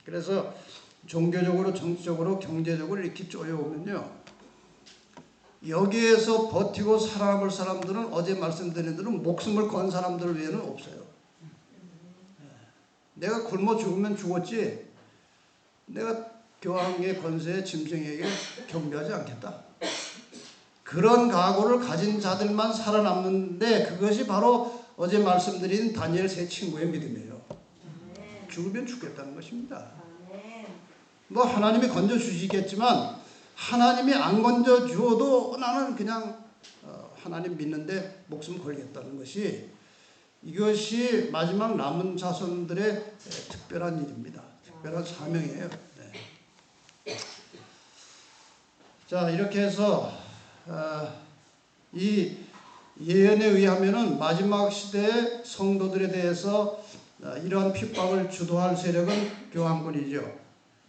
그래서 종교적으로, 정치적으로, 경제적으로 이렇게 쪼여오면요, 여기에서 버티고 살아남을 사람들은, 어제 말씀드린 대로 목숨을 건 사람들 외에는 없어요. 내가 굶어 죽으면 죽었지, 내가 교황의 권세에 짐승에게 경배하지 않겠다. 그런 각오를 가진 자들만 살아남는데, 그것이 바로 어제 말씀드린 다니엘 세 친구의 믿음이에요. 죽으면 죽겠다는 것입니다. 뭐 하나님이 건져주시겠지만, 하나님이 안 건져주어도 나는 그냥 하나님 믿는데 목숨 걸겠다는 것이, 이것이 마지막 남은 자손들의 특별한 일입니다. 특별한 사명이에요. 네. 자, 이렇게 해서 이 예언에 의하면은 마지막 시대의 성도들에 대해서 이러한 핍박을 주도할 세력은 교황권이죠.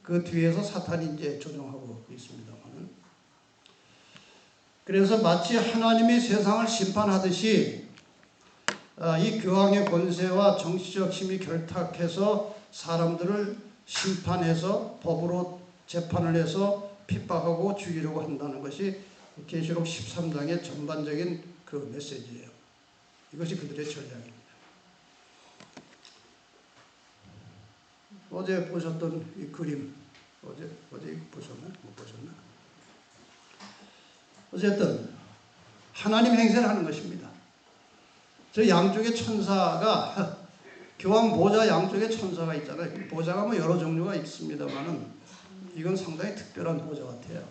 그 뒤에서 사탄이 이제 조종하고 있습니다만. 그래서 마치 하나님이 세상을 심판하듯이 이 교황의 권세와 정치적 힘이 결탁해서 사람들을 심판해서 법으로 재판을 해서 핍박하고 죽이려고 한다는 것이 계시록 13장의 전반적인 그 메시지예요. 이것이 그들의 전략입니다. 어제 보셨던 이 그림, 어제 보셨나? 못 보셨나? 어쨌든 하나님 행세를 하는 것입니다. 저 양쪽에 천사가, 교황 보좌 양쪽에 천사가 있잖아요. 보좌가 뭐 여러 종류가 있습니다만은 이건 상당히 특별한 보좌 같아요.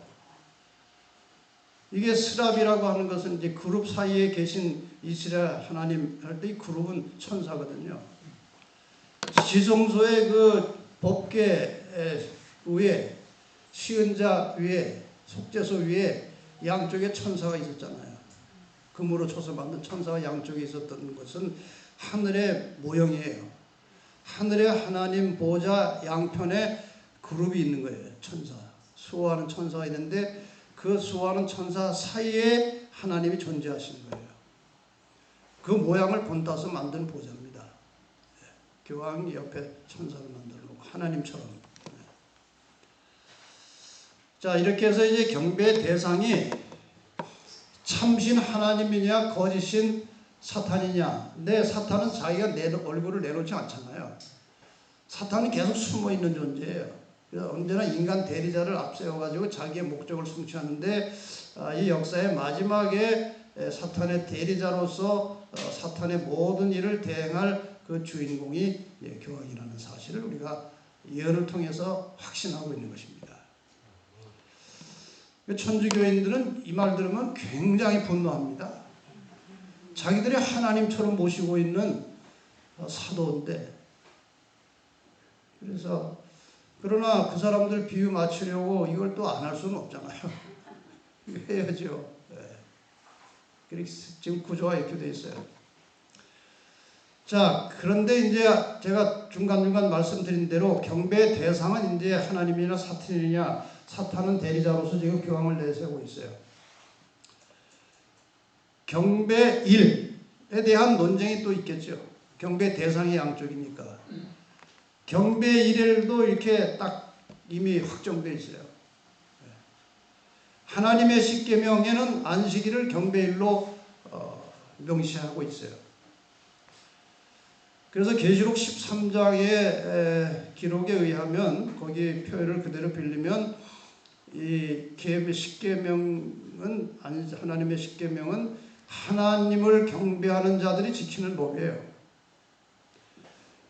이게 스랍이라고 하는 것은 이제 그룹 사이에 계신 이스라엘 하나님 할 때 이 그룹은 천사거든요. 지성소의 그 법궤 위에, 시은자 위에, 속죄소 위에 양쪽에 천사가 있었잖아요. 금으로 쳐서 만든 천사가 양쪽에 있었던 것은 하늘의 모형이에요. 하늘의 하나님 보좌 양편에 그룹이 있는 거예요. 천사. 수호하는 천사가 있는데 그 수호하는 천사 사이에 하나님이 존재하시는 거예요. 그 모양을 본따서 만든 보좌입니다. 교황이 옆에 천사를 만들어 놓고 하나님처럼. 자, 이렇게 해서 이제 경배의 대상이 참신 하나님이냐 거짓인 사탄이냐. 근데 사탄은 자기가 얼굴을 내놓지 않잖아요. 사탄은 계속 숨어 있는 존재예요. 그래서 언제나 인간 대리자를 앞세워가지고 자기의 목적을 성취하는데, 이 역사의 마지막에 사탄의 대리자로서 사탄의 모든 일을 대행할 그 주인공이 교황이라는 사실을 우리가 예언을 통해서 확신하고 있는 것입니다. 천주교인들은 이 말 들으면 굉장히 분노합니다. 자기들이 하나님처럼 모시고 있는 사도인데, 그래서 그러나 그 사람들 비유 맞추려고 이걸 또 안 할 수는 없잖아요. 해야죠. 네. 지금 구조가 이렇게 돼 있어요. 자, 그런데 이제 제가 중간중간 말씀드린 대로 경배의 대상은 이제 하나님이냐 사탄이냐, 사탄은 대리자로서 지금 교황을 내세우고 있어요. 경배일에 대한 논쟁이 또 있겠죠. 경배 대상이 양쪽이니까. 경배 일일도 이렇게 딱 이미 확정되어 있어요. 하나님의 십계명에는 안식일을 경배일로 명시하고 있어요. 그래서 계시록 13장의 기록에 의하면 거기 표현을 그대로 빌리면 이 십계명은 하나님의 십계명은 하나님을 경배하는 자들이 지키는 법이에요.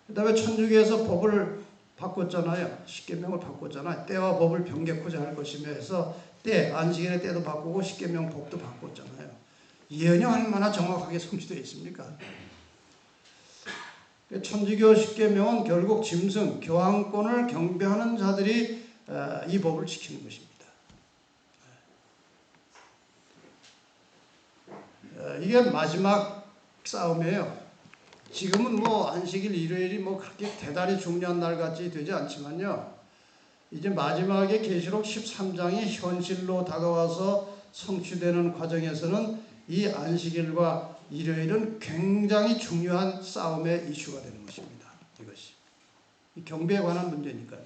그 다음에 천주교에서 법을 바꿨잖아요. 십계명을 바꿨잖아요. 때와 법을 변개코자 할 것이며 해서 안식일의 때도 바꾸고 십계명 법도 바꿨잖아요. 예언이 얼마나 정확하게 성취되어 있습니까? 천주교 십계명은 결국 짐승, 교황권을 경배하는 자들이 이 법을 지키는 것입니다. 이게 마지막 싸움이에요. 지금은 뭐 안식일 일요일이 뭐 그렇게 대단히 중요한 날 같이 되지 않지만요. 이제 마지막에 계시록 13장이 현실로 다가와서 성취되는 과정에서는 이 안식일과 일요일은 굉장히 중요한 싸움의 이슈가 되는 것입니다. 이것이 경배에 관한 문제니까요.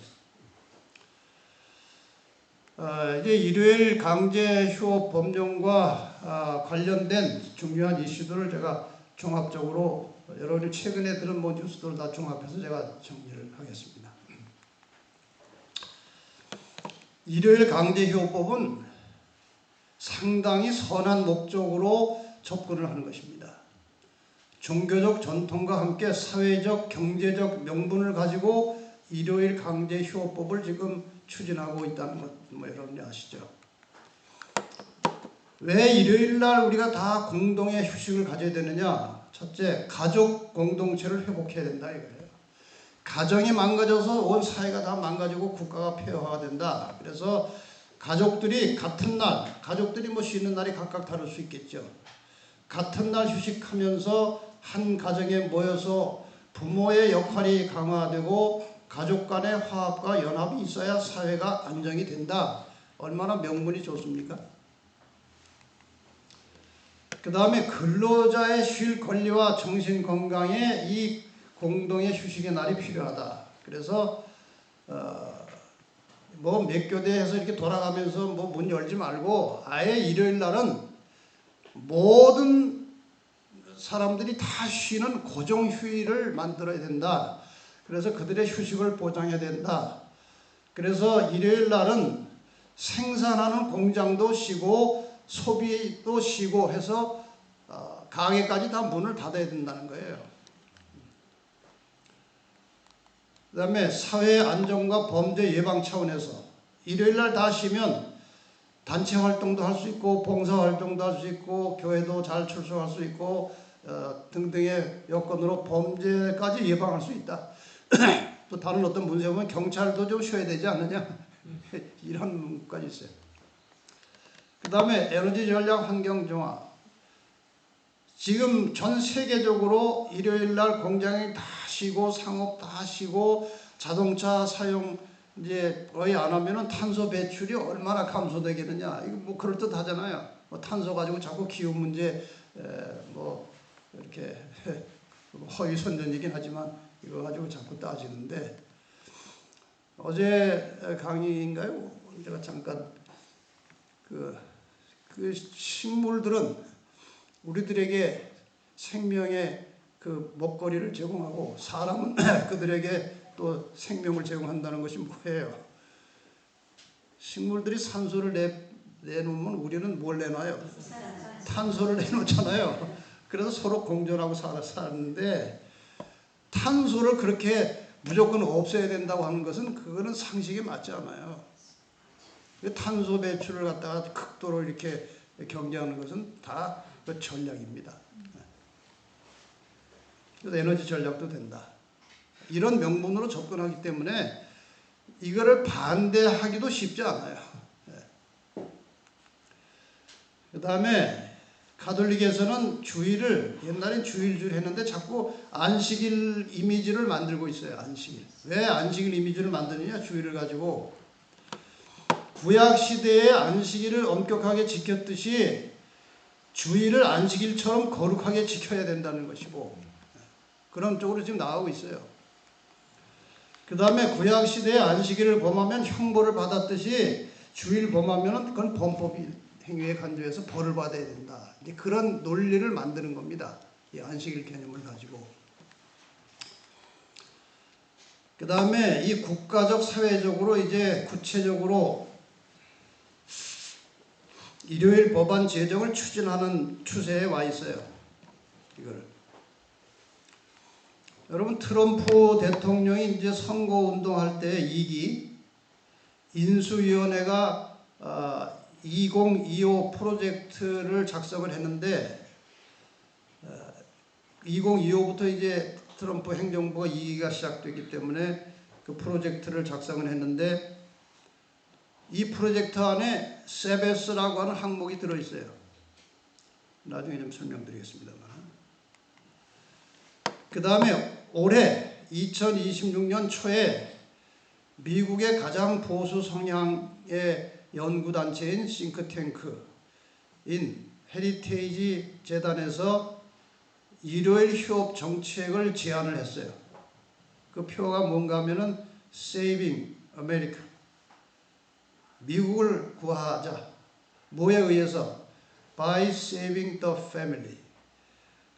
이제 일요일 강제 휴업 법령과 관련된 중요한 이슈들을 제가 종합적으로 여러분이 최근에 들은 뉴스들을 다 종합해서 제가 정리를 하겠습니다. 일요일 강제 휴업법은 상당히 선한 목적으로 접근을 하는 것입니다. 종교적 전통과 함께 사회적, 경제적 명분을 가지고 일요일 강제 휴업법을 지금 추진하고 있다는 것 여러분이 아시죠? 왜 일요일 날 우리가 다 공동의 휴식을 가져야 되느냐? 첫째, 가족 공동체를 회복해야 된다 이거예요. 가정이 망가져서 온 사회가 다 망가지고 국가가 폐허가 된다. 그래서 가족들이 같은 날, 가족들이 뭐 쉬는 날이 각각 다를 수 있겠죠. 같은 날 휴식하면서 한 가정에 모여서 부모의 역할이 강화되고 가족 간의 화합과 연합이 있어야 사회가 안정이 된다. 얼마나 명분이 좋습니까? 그 다음에 근로자의 쉴 권리와 정신 건강에 이 공동의 휴식의 날이 필요하다. 그래서 뭐 몇 교대에서 이렇게 돌아가면서 뭐 문 열지 말고 아예 일요일 날은 모든 사람들이 다 쉬는 고정 휴일을 만들어야 된다. 그래서 그들의 휴식을 보장해야 된다. 그래서 일요일 날은 생산하는 공장도 쉬고 소비도 쉬고 해서 가게까지 다 문을 닫아야 된다는 거예요. 그 다음에 사회 안정과 범죄 예방 차원에서 일요일 날 다 쉬면 단체 활동도 할 수 있고 봉사 활동도 할 수 있고 교회도 잘 출석할 수 있고 등등의 여건으로 범죄까지 예방할 수 있다. 또 다른 어떤 문제 보면 경찰도 좀 쉬어야 되지 않느냐 이런 문구까지 있어요. 그 다음에 에너지 전략 환경 정화. 지금 전 세계적으로 일요일 날 공장이 다 쉬고 상업 다 쉬고 자동차 사용 이제 거의 안 하면은 탄소 배출이 얼마나 감소되겠느냐. 이거 뭐 그럴 듯 하잖아요. 뭐 탄소 가지고 자꾸 기후 문제 뭐 이렇게 허위 선전이긴 하지만 이거 가지고 자꾸 따지는데 어제 강의인가요? 제가 잠깐 그 식물들은 우리들에게 생명의 그 먹거리를 제공하고 사람은 그들에게 또 생명을 제공한다는 것이 뭐예요? 식물들이 산소를 내놓으면 우리는 뭘 내놔요? 탄소를 내놓잖아요. 그래서 서로 공존하고 사는데 탄소를 그렇게 무조건 없애야 된다고 하는 것은 그거는 상식에 맞지 않아요. 탄소 배출을 갖다가 극도로 이렇게 경계하는 것은 다 그 전략입니다. 그래서 에너지 전략도 된다. 이런 명분으로 접근하기 때문에 이거를 반대하기도 쉽지 않아요. 그 다음에 가톨릭에서는 주일을 옛날엔 주일주일 했는데 자꾸 안식일 이미지를 만들고 있어요. 안식일. 왜 안식일 이미지를 만드느냐? 주일을 가지고 구약시대에 안식일을 엄격하게 지켰듯이 주일을 안식일처럼 거룩하게 지켜야 된다는 것이고 그런 쪽으로 지금 나가고 있어요. 그 다음에 구약시대에 안식일을 범하면 형벌을 받았듯이 주일 범하면 그건 범법 행위에 간주해서 벌을 받아야 된다. 이제 그런 논리를 만드는 겁니다. 이 안식일 개념을 가지고. 그 다음에 이 국가적, 사회적으로 이제 구체적으로 일요일 법안 제정을 추진하는 추세에 와 있어요. 이걸. 여러분, 트럼프 대통령이 이제 선거 운동할 때 2기 인수위원회가 2025 프로젝트를 작성을 했는데 2025부터 이제 트럼프 행정부가 2기가 시작되기 때문에 그 프로젝트를 작성을 했는데 이 프로젝트 안에 세베스라고 하는 항목이 들어있어요. 나중에 좀 설명드리겠습니다만. 그 다음에 올해 2026년 초에 미국의 가장 보수 성향의 연구단체인 싱크탱크인 헤리테이지 재단에서 일요일 휴업 정책을 제안을 했어요. 그 표가 뭔가 하면은 Saving America. 미국을 구하자. 뭐에 의해서? By saving the family.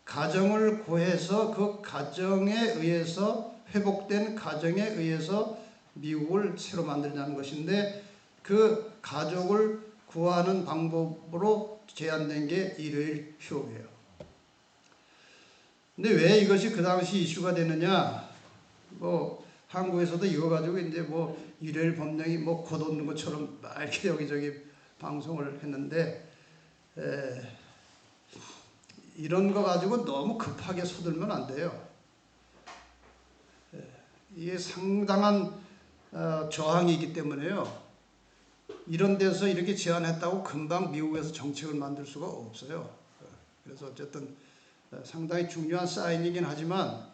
가정을 구해서 그 가정에 의해서 회복된 가정에 의해서 미국을 새로 만들자는 것인데 그 가족을 구하는 방법으로 제안된 게 일요일 휴업이에요. 근데 왜 이것이 그 당시 이슈가 되느냐? 뭐 한국에서도 이거 가지고 이제 뭐 일요일 법령이 뭐 걷어놓는 것처럼 막 이렇게 여기저기 방송을 했는데 이런 거 가지고 너무 급하게 서둘면 안 돼요. 이게 상당한 저항이기 때문에요. 이런 데서 이렇게 제안했다고 금방 미국에서 정책을 만들 수가 없어요. 그래서 어쨌든 상당히 중요한 사인이긴 하지만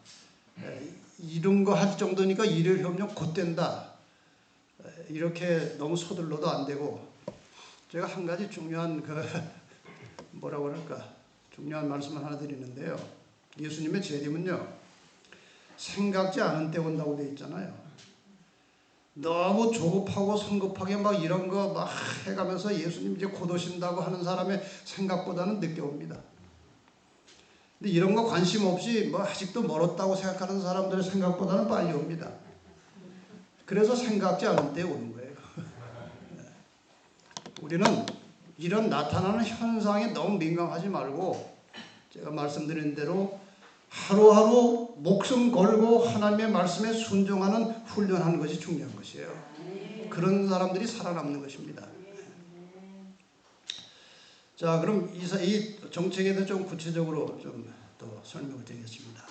이런 거 할 정도니까 일요일 협력 곧 된다. 이렇게 너무 서둘러도 안 되고 제가 한 가지 중요한 뭐라고 그럴까 중요한 말씀을 하나 드리는데요. 예수님의 재림은요. 생각지 않은 때 온다고 되어 있잖아요. 너무 조급하고 성급하게 막 이런 거 막 해가면서 예수님 이제 곧 오신다고 하는 사람의 생각보다는 늦게 옵니다. 근데 이런 거 관심 없이 뭐 아직도 멀었다고 생각하는 사람들의 생각보다는 빨리 옵니다. 그래서 생각지 않은 때 오는 거예요. 우리는 이런 나타나는 현상에 너무 민감하지 말고 제가 말씀드린 대로 하루하루 목숨 걸고 하나님의 말씀에 순종하는 훈련하는 것이 중요한 것이에요. 그런 사람들이 살아남는 것입니다. 자, 그럼 이 정책에 대해 좀 구체적으로 좀 더 설명을 드리겠습니다.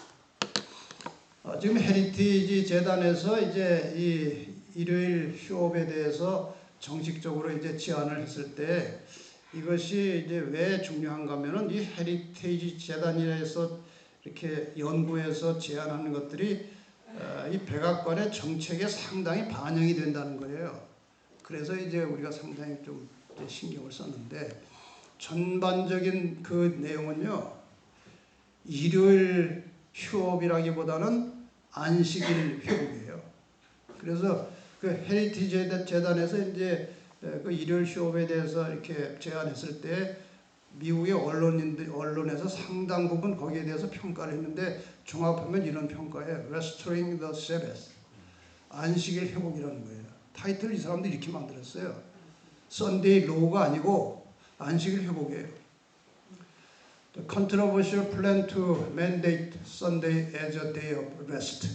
지금 헤리티지 재단에서 이제 이 일요일 휴업에 대해서 정식적으로 이제 제안을 했을 때 이것이 이제 왜 중요한가 하면은 이 헤리티지 재단에서 이렇게 연구해서 제안하는 것들이 이 백악관의 정책에 상당히 반영이 된다는 거예요. 그래서 이제 우리가 상당히 좀 신경을 썼는데 전반적인 그 내용은요. 일요일 휴업이라기보다는 안식일 휴업이에요. 그래서 그 헤리티지 재단에서 이제 그 일요일 휴업에 대해서 이렇게 제안했을 때 미국의 언론에서 상당 부분 거기에 대해서 평가를 했는데 종합하면 이런 평가예요. Restoring the Sabbath. 안식일 회복이라는 거예요. 타이틀을 이 사람들이 이렇게 만들었어요. Sunday Law가 아니고 안식일 회복이에요. The controversial plan to mandate Sunday as a day of rest.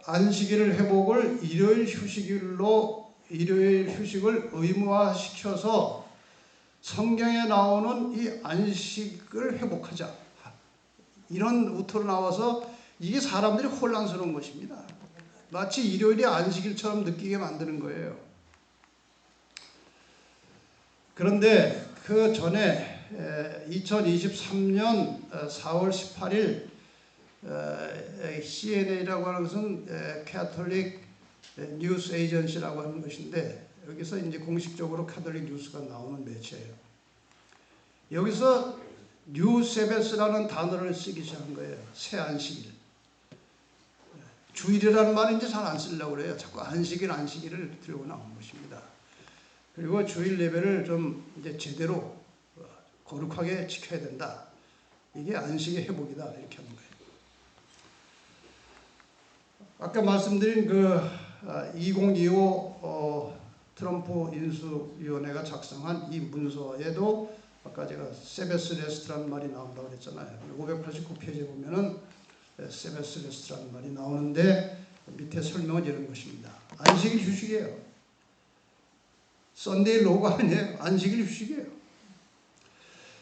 안식일 회복을 일요일 휴식을 의무화시켜서 성경에 나오는 이 안식을 회복하자. 이런 우토로 나와서 이게 사람들이 혼란스러운 것입니다. 마치 일요일이 안식일처럼 느끼게 만드는 거예요. 그런데 그 전에 2023년 4월 18일 CNA라고 하는 것은 캐톨릭 뉴스 에이전시라고 하는 것인데 여기서 이제 공식적으로 카톨릭 뉴스가 나오는 매체예요. 여기서 뉴 세베스라는 단어를 쓰기 시작한 거예요. 새 안식일. 주일이라는 말은 이제 잘 안 쓰려고 그래요. 자꾸 안식일을 들고 나온 것입니다. 그리고 주일 예배를 좀 이제 제대로 거룩하게 지켜야 된다. 이게 안식의 회복이다. 이렇게 하는 거예요. 아까 말씀드린 그 2025 트럼프 인수위원회가 작성한 이 문서에도 아까 제가 세베스 레스트라는 말이 나온다고 그랬잖아요. 589페이지에 보면은 세베스 레스트라는 말이 나오는데 밑에 설명은 이런 것입니다. 안식일 휴식이에요. 썬데이 로우가 아니에요. 안식일 휴식이에요.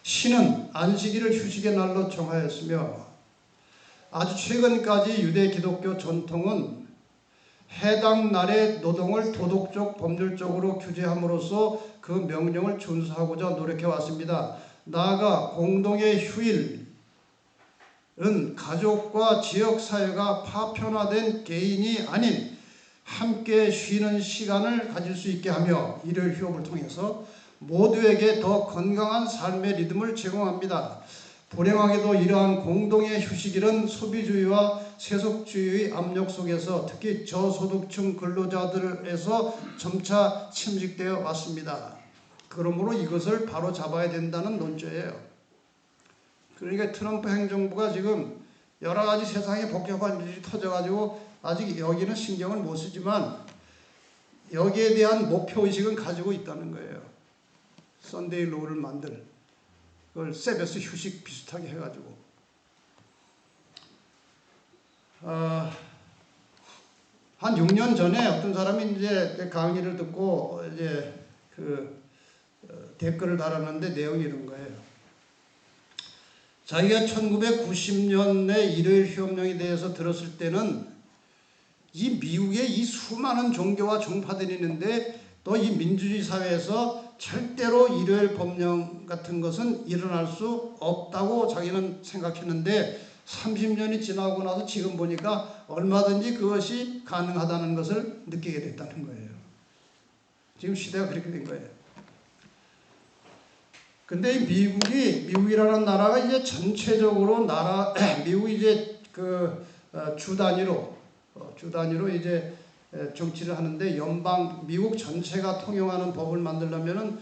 신은 안식일을 휴식의 날로 정하였으며 아주 최근까지 유대 기독교 전통은 해당 날의 노동을 도덕적 법률적으로 규제함으로써 그 명령을 준수하고자 노력해 왔습니다. 나아가 공동의 휴일은 가족과 지역사회가 파편화된 개인이 아닌 함께 쉬는 시간을 가질 수 있게 하며 일요일 휴업을 통해서 모두에게 더 건강한 삶의 리듬을 제공합니다. 불행하게도 이러한 공동의 휴식일은 소비주의와 세속주의의 압력 속에서 특히 저소득층 근로자들에서 점차 침식되어 왔습니다. 그러므로 이것을 바로 잡아야 된다는 논조예요. 그러니까 트럼프 행정부가 지금 여러 가지 세상에 복잡한 일이 터져가지고 아직 여기는 신경을 못 쓰지만 여기에 대한 목표의식은 가지고 있다는 거예요. 썬데이 로우를 만들 그걸 세베스 휴식 비슷하게 해가지고 한 6년 전에 어떤 사람이 이제 강의를 듣고 이제 댓글을 달았는데 내용이 이런 거예요. 자기가 1990년에 일요일 휴업령에 대해서 들었을 때는 이 미국에 이 수많은 종교와 종파들이 있는데 또 이 민주주의 사회에서 절대로 일요일 법령 같은 것은 일어날 수 없다고 자기는 생각했는데 30년이 지나고 나서 지금 보니까 얼마든지 그것이 가능하다는 것을 느끼게 됐다는 거예요. 지금 시대가 그렇게 된 거예요. 근데 미국이라는 나라가 이제 전체적으로 미국이 이제 주 단위로 이제 정치를 하는데 미국 전체가 통용하는 법을 만들려면은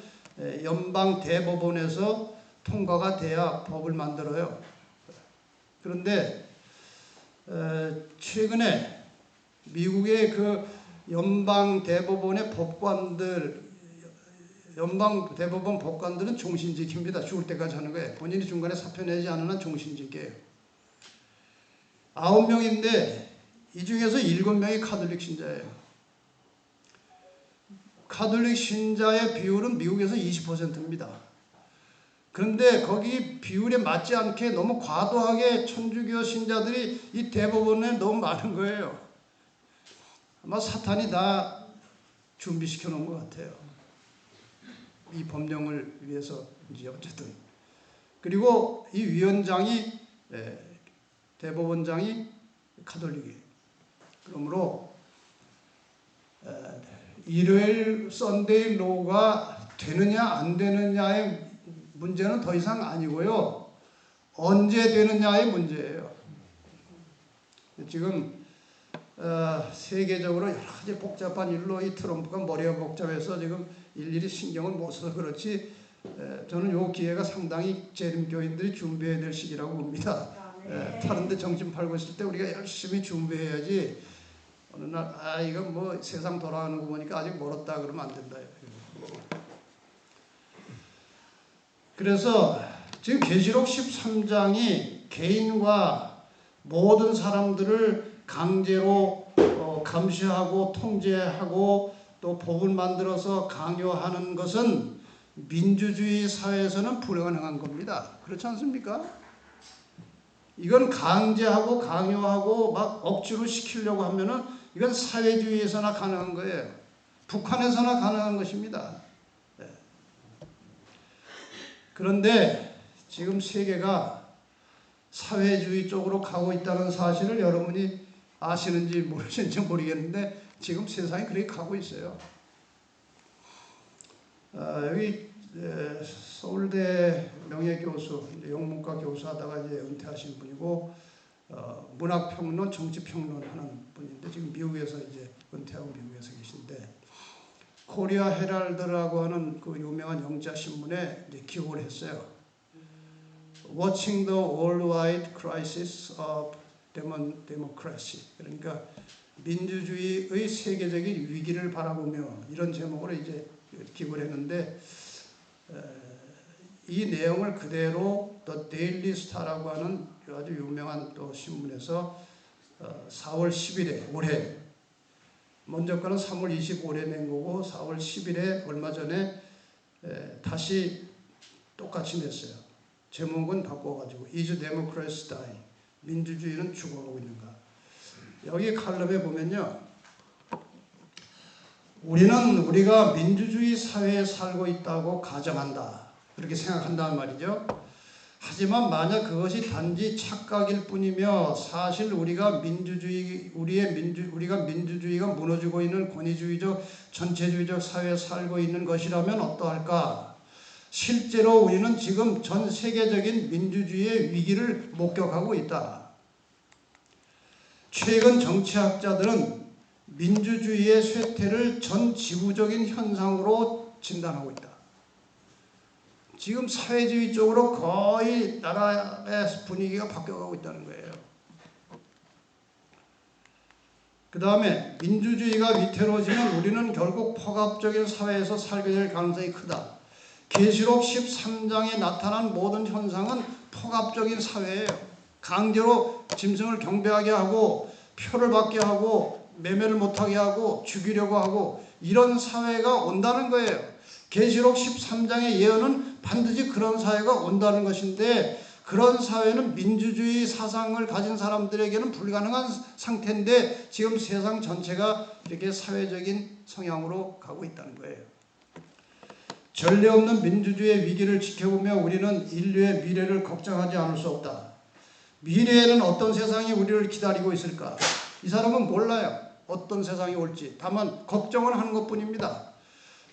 연방 대법원에서 통과가 돼야 법을 만들어요. 그런데 최근에 미국의 그 연방 대법원 법관들은 종신직입니다. 죽을 때까지 하는 거예요. 본인이 중간에 사표 내지 않는 한 종신직이에요. 9명인데 이 중에서 7명이 카톨릭 신자예요. 카톨릭 신자의 비율은 미국에서 20%입니다. 그런데 거기 비율에 맞지 않게 너무 과도하게 천주교 신자들이 이 대법원에 너무 많은 거예요. 아마 사탄이 다 준비시켜 놓은 것 같아요. 이 법령을 위해서 이제 어쨌든. 그리고 이 위원장이 대법원장이 카톨릭이에요. 그러므로 일요일 썬데이 로우가 되느냐 안 되느냐의 문제는 더 이상 아니고요. 언제 되느냐의 문제예요. 지금 세계적으로 여러 가지 복잡한 일로 이 트럼프가 머리가 복잡해서 지금 일일이 신경을 못 써서 그렇지 저는 이 기회가 상당히 재림교인들이 준비해야 될 시기라고 봅니다. 다른 데 정신 팔고 있을 때 우리가 열심히 준비해야지 어느 날 이건 뭐 세상 돌아가는 거 보니까 아직 멀었다 그러면 안 된다. 그래서 지금 계시록 13장이 개인과 모든 사람들을 강제로 감시하고 통제하고 또 법을 만들어서 강요하는 것은 민주주의 사회에서는 불가능한 겁니다. 그렇지 않습니까? 이건 강제하고 강요하고 막 억지로 시키려고 하면은 이건 사회주의에서나 가능한 거예요. 북한에서나 가능한 것입니다. 네. 그런데 지금 세계가 사회주의 쪽으로 가고 있다는 사실을 여러분이 아시는지 모르시는지 모르겠는데 지금 세상이 그렇게 가고 있어요. 여기 서울대 명예교수, 영문과 교수하다가 이제 은퇴하신 분이고 문학평론, 정치평론 하는 분인데 지금 미국에서 이제 은퇴하고 미국에서 계신데 코리아 헤럴드라고 하는 그 유명한 영자 신문에 이제 기고를 했어요. Watching the Worldwide Crisis of Democracy. 그러니까 민주주의의 세계적인 위기를 바라보며 이런 제목으로 이제 기고를 했는데 이 내용을 그대로 The Daily Star라고 하는 아주 유명한 또 신문에서 4월 10일에 올해 먼저 거는 3월 25일에 낸 거고 4월 10일에 얼마 전에 다시 똑같이 냈어요. 제목은 바꿔가지고 Is Democracy Dying? 민주주의는 죽어가고 있는가? 여기 칼럼에 보면요. 우리는 우리가 민주주의 사회에 살고 있다고 가정한다. 그렇게 생각한다는 말이죠. 하지만 만약 그것이 단지 착각일 뿐이며 사실 우리가 민주주의가 무너지고 있는 권위주의적 전체주의적 사회에 살고 있는 것이라면 어떠할까? 실제로 우리는 지금 전 세계적인 민주주의의 위기를 목격하고 있다. 최근 정치학자들은 민주주의의 쇠퇴를 전 지구적인 현상으로 진단하고 있다. 지금 사회주의 쪽으로 거의 나라의 분위기가 바뀌어가고 있다는 거예요. 그 다음에 민주주의가 위태로워지면 우리는 결국 폭압적인 사회에서 살게 될 가능성이 크다. 계시록 13장에 나타난 모든 현상은 폭압적인 사회예요. 강제로 짐승을 경배하게 하고 표를 받게 하고 매매를 못하게 하고 죽이려고 하고 이런 사회가 온다는 거예요. 계시록 13장의 예언은 반드시 그런 사회가 온다는 것인데 그런 사회는 민주주의 사상을 가진 사람들에게는 불가능한 상태인데 지금 세상 전체가 이렇게 사회적인 성향으로 가고 있다는 거예요. 전례 없는 민주주의의 위기를 지켜보며 우리는 인류의 미래를 걱정하지 않을 수 없다. 미래에는 어떤 세상이 우리를 기다리고 있을까? 이 사람은 몰라요. 어떤 세상이 올지. 다만 걱정을 하는 것뿐입니다.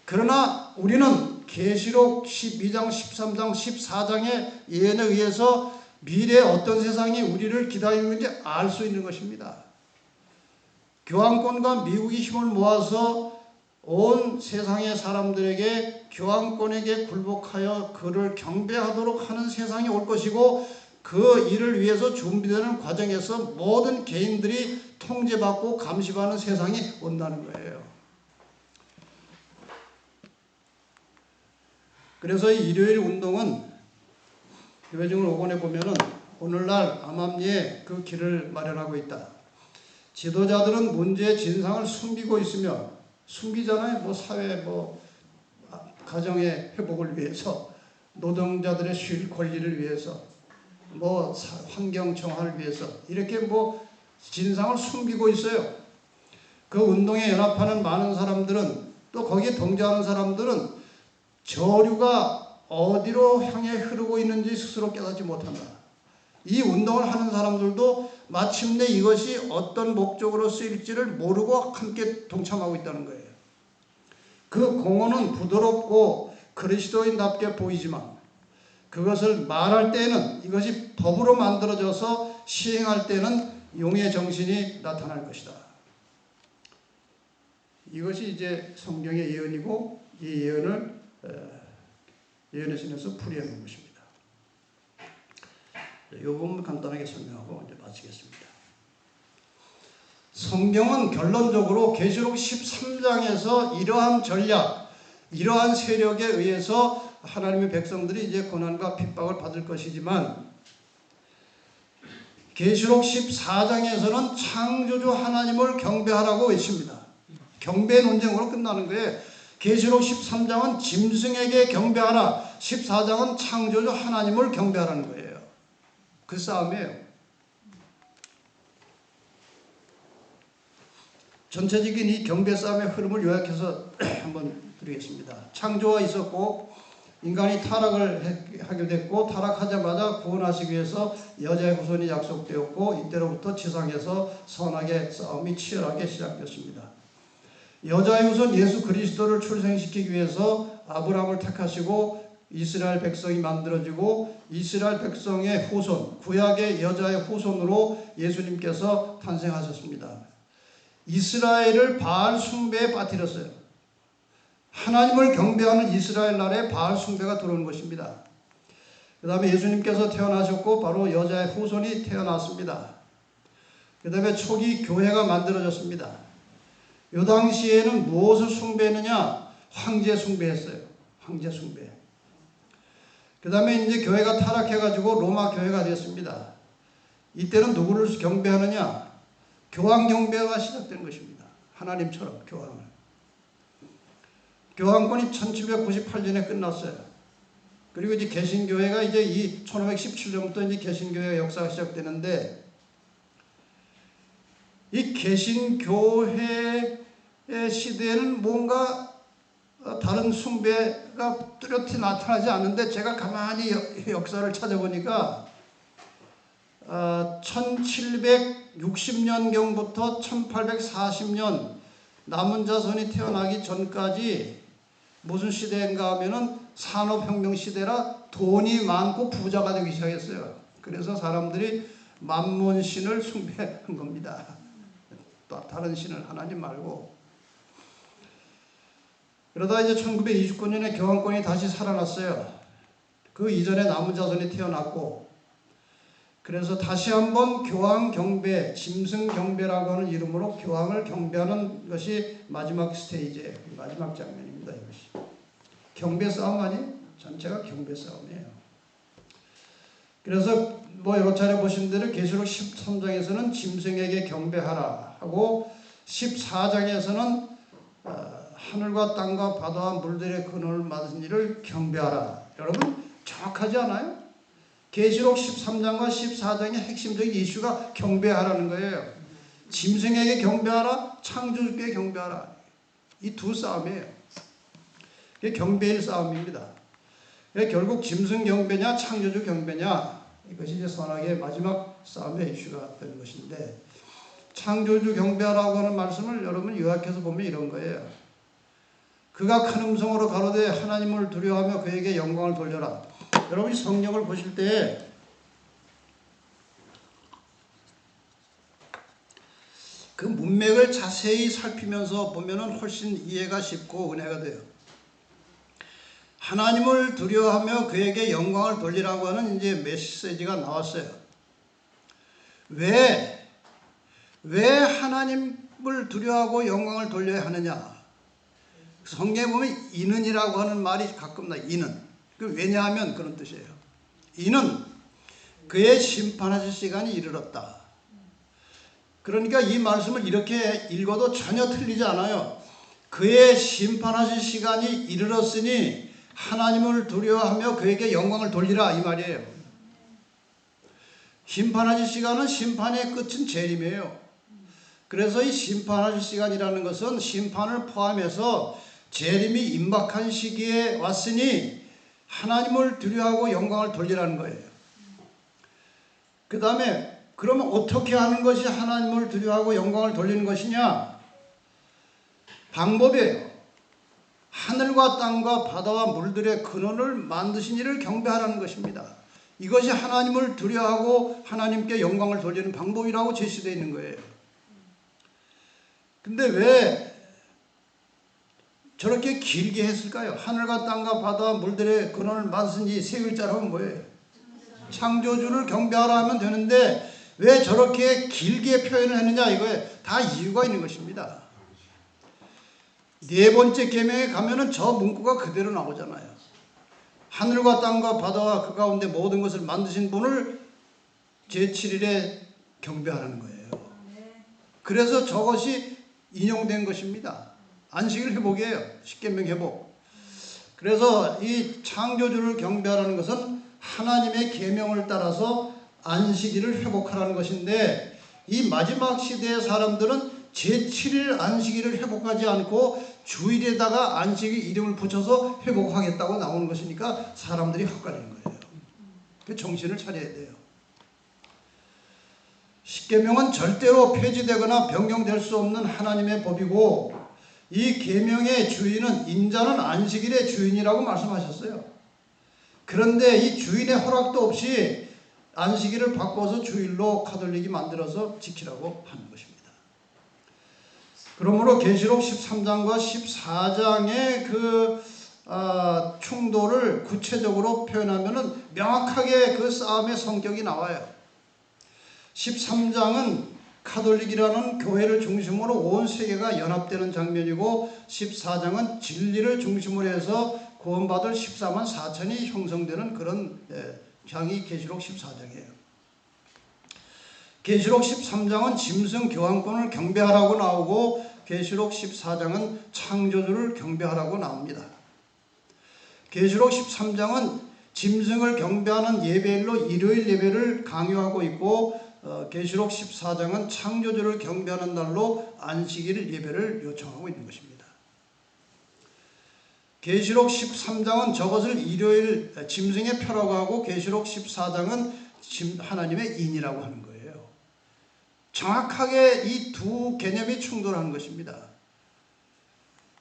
그러나 우리는 계시록 12장, 13장, 14장의 예언에 의해서 미래에 어떤 세상이 우리를 기다리고 있는지 알 수 있는 것입니다. 교황권과 미국이 힘을 모아서 온 세상의 사람들에게 교황권에게 굴복하여 그를 경배하도록 하는 세상이 올 것이고 그 일을 위해서 준비되는 과정에서 모든 개인들이 통제받고 감시받는 세상이 온다는 거예요. 그래서 이 일요일 운동은 교회증을 5권에 보면은 오늘날 암암리에 그 길을 마련하고 있다. 지도자들은 문제의 진상을 숨기고 있으며 숨기잖아요. 뭐 사회 가정의 회복을 위해서 노동자들의 쉴 권리를 위해서 뭐 환경 정화를 위해서 이렇게 진상을 숨기고 있어요. 그 운동에 연합하는 많은 사람들은 또 거기에 동조하는 사람들은 저류가 어디로 향해 흐르고 있는지 스스로 깨닫지 못한다. 이 운동을 하는 사람들도 마침내 이것이 어떤 목적으로 쓰일지를 모르고 함께 동참하고 있다는 거예요. 그 공헌은 부드럽고 그리스도인답게 보이지만 그것을 말할 때는 이것이 법으로 만들어져서 시행할 때는 용의 정신이 나타날 것이다. 이것이 이제 성경의 예언이고 이 예언을 예언의 신에서 풀이해 놓은 것입니다. 이 부분 간단하게 설명하고 이제 마치겠습니다. 성경은 결론적으로 계시록 13장에서 이러한 전략, 이러한 세력에 의해서 하나님의 백성들이 이제 고난과 핍박을 받을 것이지만 계시록 14장에서는 창조주 하나님을 경배하라고 외칩니다. 경배 논쟁으로 끝나는 거예요. 계시록 13장은 짐승에게 경배하라. 14장은 창조주 하나님을 경배하라는 거예요. 그 싸움이에요. 전체적인 이 경배 싸움의 흐름을 요약해서 한번 드리겠습니다. 창조가 있었고 인간이 타락을 하게 됐고 타락하자마자 구원하시기 위해서 여자의 후손이 약속되었고 이때로부터 지상에서 선악의 싸움이 치열하게 시작됐습니다. 여자의 후손 예수 그리스도를 출생시키기 위해서 아브라함을 택하시고 이스라엘 백성이 만들어지고 이스라엘 백성의 후손, 구약의 여자의 후손으로 예수님께서 탄생하셨습니다. 이스라엘을 바알 숭배에 빠뜨렸어요. 하나님을 경배하는 이스라엘 나라에 바알 숭배가 들어온 것입니다. 그 다음에 예수님께서 태어나셨고 바로 여자의 후손이 태어났습니다. 그 다음에 초기 교회가 만들어졌습니다. 이 당시에는 무엇을 숭배했느냐? 황제 숭배했어요. 황제 숭배. 그 다음에 이제 교회가 타락해가지고 로마 교회가 되었습니다. 이때는 누구를 경배하느냐? 교황 경배가 시작된 것입니다. 하나님처럼 교황을. 교황권이 1798년에 끝났어요. 그리고 이제 개신교회가 이제 이 1517년부터 이제 개신교회 역사가 시작되는데, 이 개신교회의 시대에는 뭔가 다른 숭배가 뚜렷이 나타나지 않는데, 제가 가만히 역사를 찾아보니까 1760년경부터 1840년 남은 자손이 태어나기 전까지 무슨 시대인가 하면은 산업혁명 시대라 돈이 많고 부자가 되기 시작했어요. 그래서 사람들이 만몬신을 숭배한 겁니다. 또 다른 신을, 하나님 말고. 그러다 이제 1929년에 교황권이 다시 살아났어요. 그 이전에 남은 자손이 태어났고, 그래서 다시 한번 교황 경배, 짐승 경배라고 하는 이름으로 교황을 경배하는 것이 마지막 스테이지예요. 마지막 장면입니다. 이것이 경배 싸움 아니에요? 전체가 경배 싸움이에요. 그래서 뭐 여러 차례 보신 대로 계시록 13장에서는 짐승에게 경배하라 하고, 14장에서는 하늘과 땅과 바다와 물들의 근원을 만드신 이를 경배하라. 여러분 정확하지 않아요? 계시록 13장과 14장의 핵심적인 이슈가 경배하라는 거예요. 짐승에게 경배하라, 창조주께 경배하라. 이 두 싸움이에요. 이게 경배의 싸움입니다. 결국 짐승 경배냐 창조주 경배냐, 이것이 이제 선악의 마지막 싸움의 이슈가 되는 것인데, 창조주 경배하라고 하는 말씀을 여러분 요약해서 보면 이런 거예요. 그가 큰 음성으로 가로되 하나님을 두려워하며 그에게 영광을 돌려라. 여러분이 성경을 보실 때 그 문맥을 자세히 살피면서 보면은 훨씬 이해가 쉽고 은혜가 돼요. 하나님을 두려워하며 그에게 영광을 돌리라고 하는 이제 메시지가 나왔어요. 왜 하나님을 두려워하고 영광을 돌려야 하느냐? 성경에 보면 이는이라고 하는 말이 가끔 나요. 이는. 왜냐하면 그런 뜻이에요. 이는 그의 심판하실 시간이 이르렀다. 그러니까 이 말씀을 이렇게 읽어도 전혀 틀리지 않아요. 그의 심판하실 시간이 이르렀으니 하나님을 두려워하며 그에게 영광을 돌리라, 이 말이에요. 심판하실 시간은 심판의 끝은 재림이에요. 그래서 이 심판하실 시간이라는 것은 심판을 포함해서 재림이 임박한 시기에 왔으니 하나님을 두려워하고 영광을 돌리라는 거예요. 그 다음에 그러면 어떻게 하는 것이 하나님을 두려워하고 영광을 돌리는 것이냐? 방법이에요. 하늘과 땅과 바다와 물들의 근원을 만드신 이를 경배하라는 것입니다. 이것이 하나님을 두려워하고 하나님께 영광을 돌리는 방법이라고 제시되어 있는 거예요. 근데 왜 저렇게 길게 했을까요? 하늘과 땅과 바다와 물들의 근원을 만드신 이 세 글자로 하면 뭐예요? 창조주를 경배하라 하면 되는데 왜 저렇게 길게 표현을 했느냐, 이거에 다 이유가 있는 것입니다. 네 번째 계명에 가면은 저 문구가 그대로 나오잖아요. 하늘과 땅과 바다와 그 가운데 모든 것을 만드신 분을 제7일에 경배하라는 거예요. 그래서 저것이 인용된 것입니다. 안식일 회복이에요. 십계명 회복. 그래서 이 창조주를 경배하라는 것은 하나님의 계명을 따라서 안식일을 회복하라는 것인데, 이 마지막 시대의 사람들은 제7일 안식일을 회복하지 않고 주일에다가 안식일 이름을 붙여서 회복하겠다고 나오는 것이니까 사람들이 헛갈리는 거예요. 그 정신을 차려야 돼요. 십계명은 절대로 폐지되거나 변경될 수 없는 하나님의 법이고, 이 계명의 주인은 인자는 안식일의 주인이라고 말씀하셨어요. 그런데 이 주인의 허락도 없이 안식일을 바꿔서 주일로 가톨릭이 만들어서 지키라고 하는 것입니다. 그러므로 계시록 13장과 14장의 그 충돌을 구체적으로 표현하면은 명확하게 그 싸움의 성격이 나와요. 13장은 카톨릭이라는 교회를 중심으로 온 세계가 연합되는 장면이고 14장은 진리를 중심으로 해서 구원받을 14만 4천이 형성되는 그런 장이 계시록 14장이에요. 계시록 13장은 짐승 교황권을 경배하라고 나오고 계시록 14장은 창조주를 경배하라고 나옵니다. 계시록 13장은 짐승을 경배하는 예배일로 일요일 예배를 강요하고 있고 계시록 14장은 창조주를 경배하는 날로 안식일 예배를 요청하고 있는 것입니다. 계시록 13장은 저것을 일요일 짐승의 표라고 하고 계시록 14장은 하나님의 인이라고 하는 거예요. 정확하게 이 두 개념이 충돌하는 것입니다.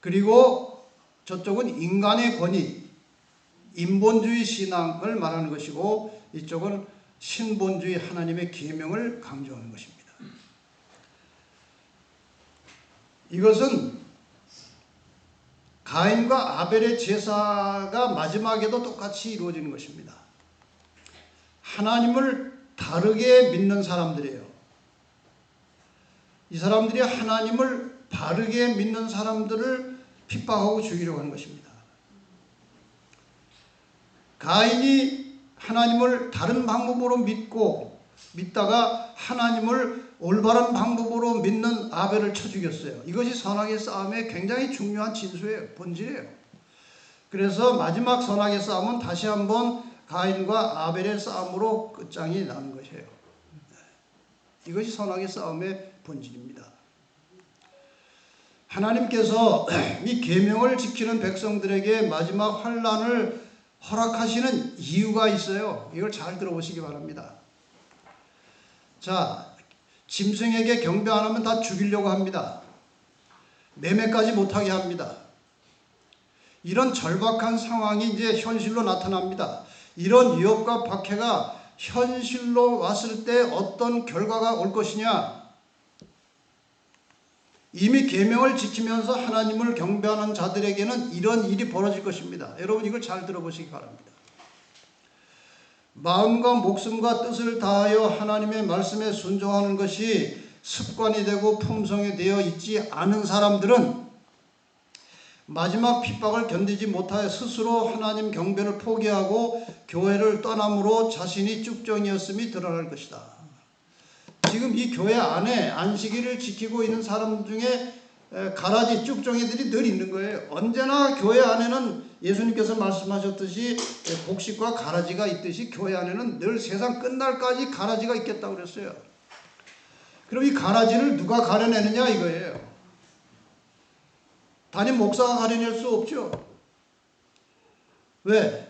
그리고 저쪽은 인간의 권위, 인본주의 신앙을 말하는 것이고 이쪽은 신본주의 하나님의 계명을 강조하는 것입니다. 이것은 가인과 아벨의 제사가 마지막에도 똑같이 이루어지는 것입니다. 하나님을 다르게 믿는 사람들이에요. 이 사람들이 하나님을 바르게 믿는 사람들을 핍박하고 죽이려고 하는 것입니다. 가인이 하나님을 다른 방법으로 믿다가 하나님을 올바른 방법으로 믿는 아벨을 쳐 죽였어요. 이것이 선악의 싸움의 굉장히 중요한 진수예요. 본질이에요. 그래서 마지막 선악의 싸움은 다시 한번 가인과 아벨의 싸움으로 끝장이 나는 것이에요. 이것이 선악의 싸움의 본질입니다. 하나님께서 이 계명을 지키는 백성들에게 마지막 환난을 허락하시는 이유가 있어요. 이걸 잘 들어보시기 바랍니다. 자, 짐승에게 경배 안 하면 다 죽이려고 합니다. 매매까지 못하게 합니다. 이런 절박한 상황이 이제 현실로 나타납니다. 이런 위협과 박해가 현실로 왔을 때 어떤 결과가 올 것이냐? 이미 계명을 지키면서 하나님을 경배하는 자들에게는 이런 일이 벌어질 것입니다. 여러분 이걸 잘 들어보시기 바랍니다. 마음과 목숨과 뜻을 다하여 하나님의 말씀에 순종하는 것이 습관이 되고 품성이 되어 있지 않은 사람들은 마지막 핍박을 견디지 못하여 스스로 하나님 경배를 포기하고 교회를 떠남으로 자신이 쭉정이었음이 드러날 것이다. 지금 이 교회 안에 안식일을 지키고 있는 사람 중에 가라지 쭉정이들이 늘 있는 거예요. 언제나 교회 안에는 예수님께서 말씀하셨듯이 곡식과 가라지가 있듯이 교회 안에는 늘 세상 끝날까지 가라지가 있겠다고 그랬어요. 그럼 이 가라지를 누가 가려내느냐 이거예요. 담임 목사가 가려낼 수 없죠. 왜?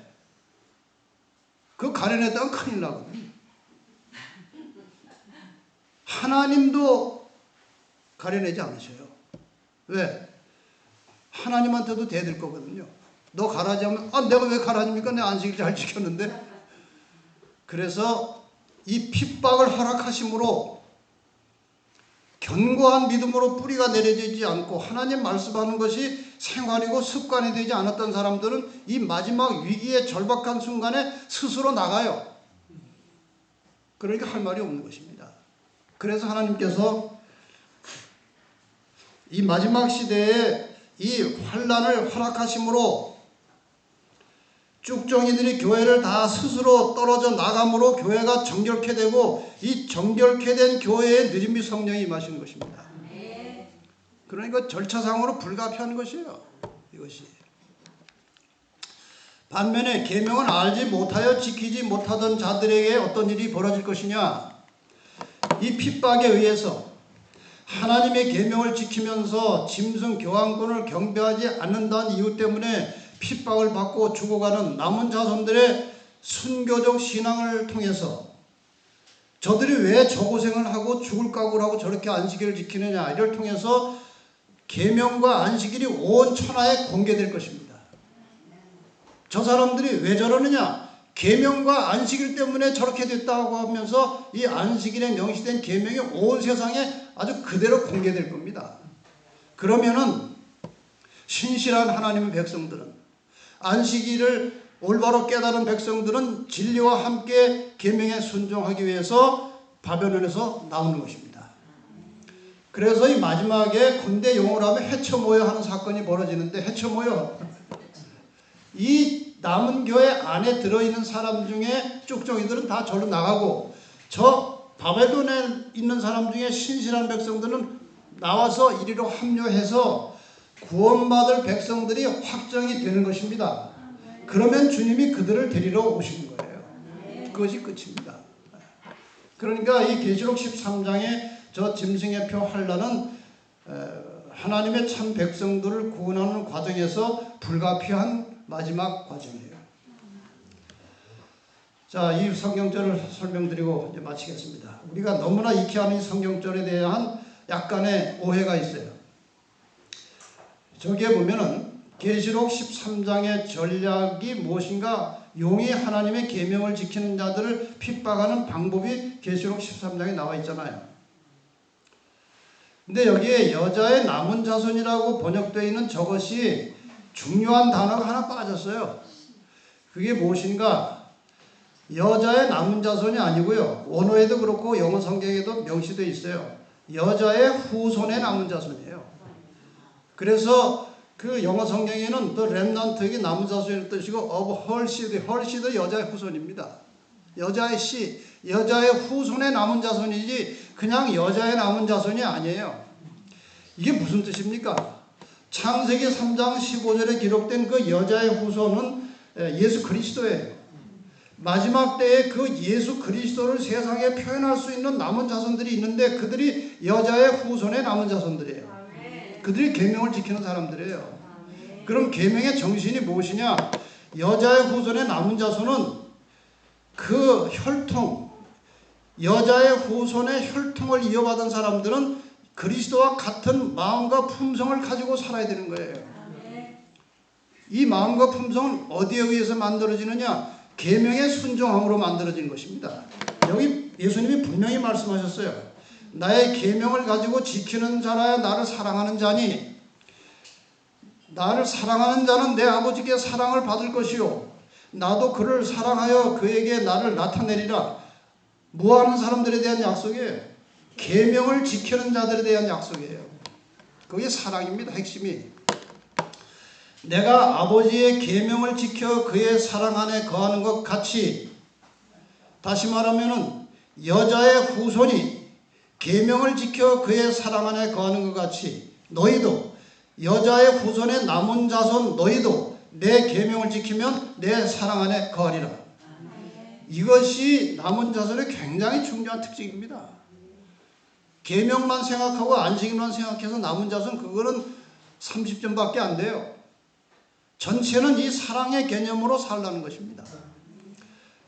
그 가려냈다가 큰일 나거든요. 하나님도 가려내지 않으셔요. 왜? 하나님한테도 대들 거거든요. 너 가라지 하면 내가 왜 가라집니까? 내 안식일 잘 지켰는데. 그래서 이 핍박을 허락하심으로 견고한 믿음으로 뿌리가 내려지지 않고 하나님 말씀하는 것이 생활이고 습관이 되지 않았던 사람들은 이 마지막 위기의 절박한 순간에 스스로 나가요. 그러니까 할 말이 없는 것입니다. 그래서 하나님께서 이 마지막 시대에 이 환난을 허락하심으로 쭉정이들이 교회를 다 스스로 떨어져 나감으로 교회가 정결케 되고 이 정결케 된 교회에 느림이 성령이 임하시는 것입니다. 그러니까 절차상으로 불가피한 것이에요. 이것이. 반면에 계명을 알지 못하여 지키지 못하던 자들에게 어떤 일이 벌어질 것이냐? 이 핍박에 의해서 하나님의 계명을 지키면서 짐승 교황권을 경배하지 않는다는 이유 때문에 핍박을 받고 죽어가는 남은 자손들의 순교적 신앙을 통해서 저들이 왜 저 고생을 하고 죽을 각오를 하고 저렇게 안식일을 지키느냐 이를 통해서 계명과 안식일이 온 천하에 공개될 것입니다. 저 사람들이 왜 저러느냐? 계명과 안식일 때문에 저렇게 됐다고 하면서 이 안식일에 명시된 계명이 온 세상에 아주 그대로 공개될 겁니다. 그러면은 신실한 하나님의 백성들은, 안식일을 올바로 깨달은 백성들은 진리와 함께 계명에 순종하기 위해서 바벨론에서 나오는 것입니다. 그래서 이 마지막에 군대 용어로 하면 해쳐모여 하는 사건이 벌어지는데, 해쳐모여, 이 남은 교회 안에 들어있는 사람 중에 쭉정이들은 다 절로 나가고, 저 바벨론에 있는 사람 중에 신실한 백성들은 나와서 이리로 합류해서 구원받을 백성들이 확정이 되는 것입니다. 그러면 주님이 그들을 데리러 오시는 거예요. 그것이 끝입니다. 그러니까 이 계시록 13장에 저 짐승의 표 환란은 하나님의 참 백성들을 구원하는 과정에서 불가피한 마지막 과정이에요. 자, 이 성경절을 설명드리고 이제 마치겠습니다. 우리가 너무나 익히 아는 이 성경절에 대한 약간의 오해가 있어요. 저기에 보면은 계시록 13장의 전략이 무엇인가, 용이 하나님의 계명을 지키는 자들을 핍박하는 방법이 계시록 13장에 나와 있잖아요. 근데 여기에 여자의 남은 자손이라고 번역되어 있는 저것이 중요한 단어가 하나 빠졌어요. 그게 무엇인가? 여자의 남은 자손이 아니고요, 원어에도 그렇고 영어 성경에도 명시되어 있어요. 여자의 후손의 남은 자손이에요. 그래서 그 영어 성경에는 the remnant, 이게 남은 자손이라는 뜻이고, of her seed, her seed 여자의 후손입니다. 여자의 씨, 여자의 후손의 남은 자손이지 그냥 여자의 남은 자손이 아니에요. 이게 무슨 뜻입니까? 창세기 3장 15절에 기록된 그 여자의 후손은 예수 그리스도예요. 마지막 때에 그 예수 그리스도를 세상에 표현할 수 있는 남은 자손들이 있는데, 그들이 여자의 후손의 남은 자손들이에요. 그들이 계명을 지키는 사람들이에요. 그럼 계명의 정신이 무엇이냐? 여자의 후손의 남은 자손은 그 혈통, 여자의 후손의 혈통을 이어받은 사람들은 그리스도와 같은 마음과 품성을 가지고 살아야 되는 거예요. 이 마음과 품성은 어디에 의해서 만들어지느냐? 계명의 순종함으로 만들어진 것입니다. 여기 예수님이 분명히 말씀하셨어요. 나의 계명을 가지고 지키는 자라야 나를 사랑하는 자니, 나를 사랑하는 자는 내 아버지께 사랑을 받을 것이요, 나도 그를 사랑하여 그에게 나를 나타내리라. 뭐 하는 사람들에 대한 약속이에요? 계명을 지키는 자들에 대한 약속이에요. 그게 사랑입니다. 핵심이. 내가 아버지의 계명을 지켜 그의 사랑 안에 거하는 것 같이, 다시 말하면은 여자의 후손이 계명을 지켜 그의 사랑 안에 거하는 것 같이, 너희도, 여자의 후손의 남은 자손 너희도 내 계명을 지키면 내 사랑 안에 거하리라. 이것이 남은 자손의 굉장히 중요한 특징입니다. 계명만 생각하고 안식일만 생각해서 남은 자손, 그거는 30점밖에 안 돼요. 전체는 이 사랑의 개념으로 살라는 것입니다.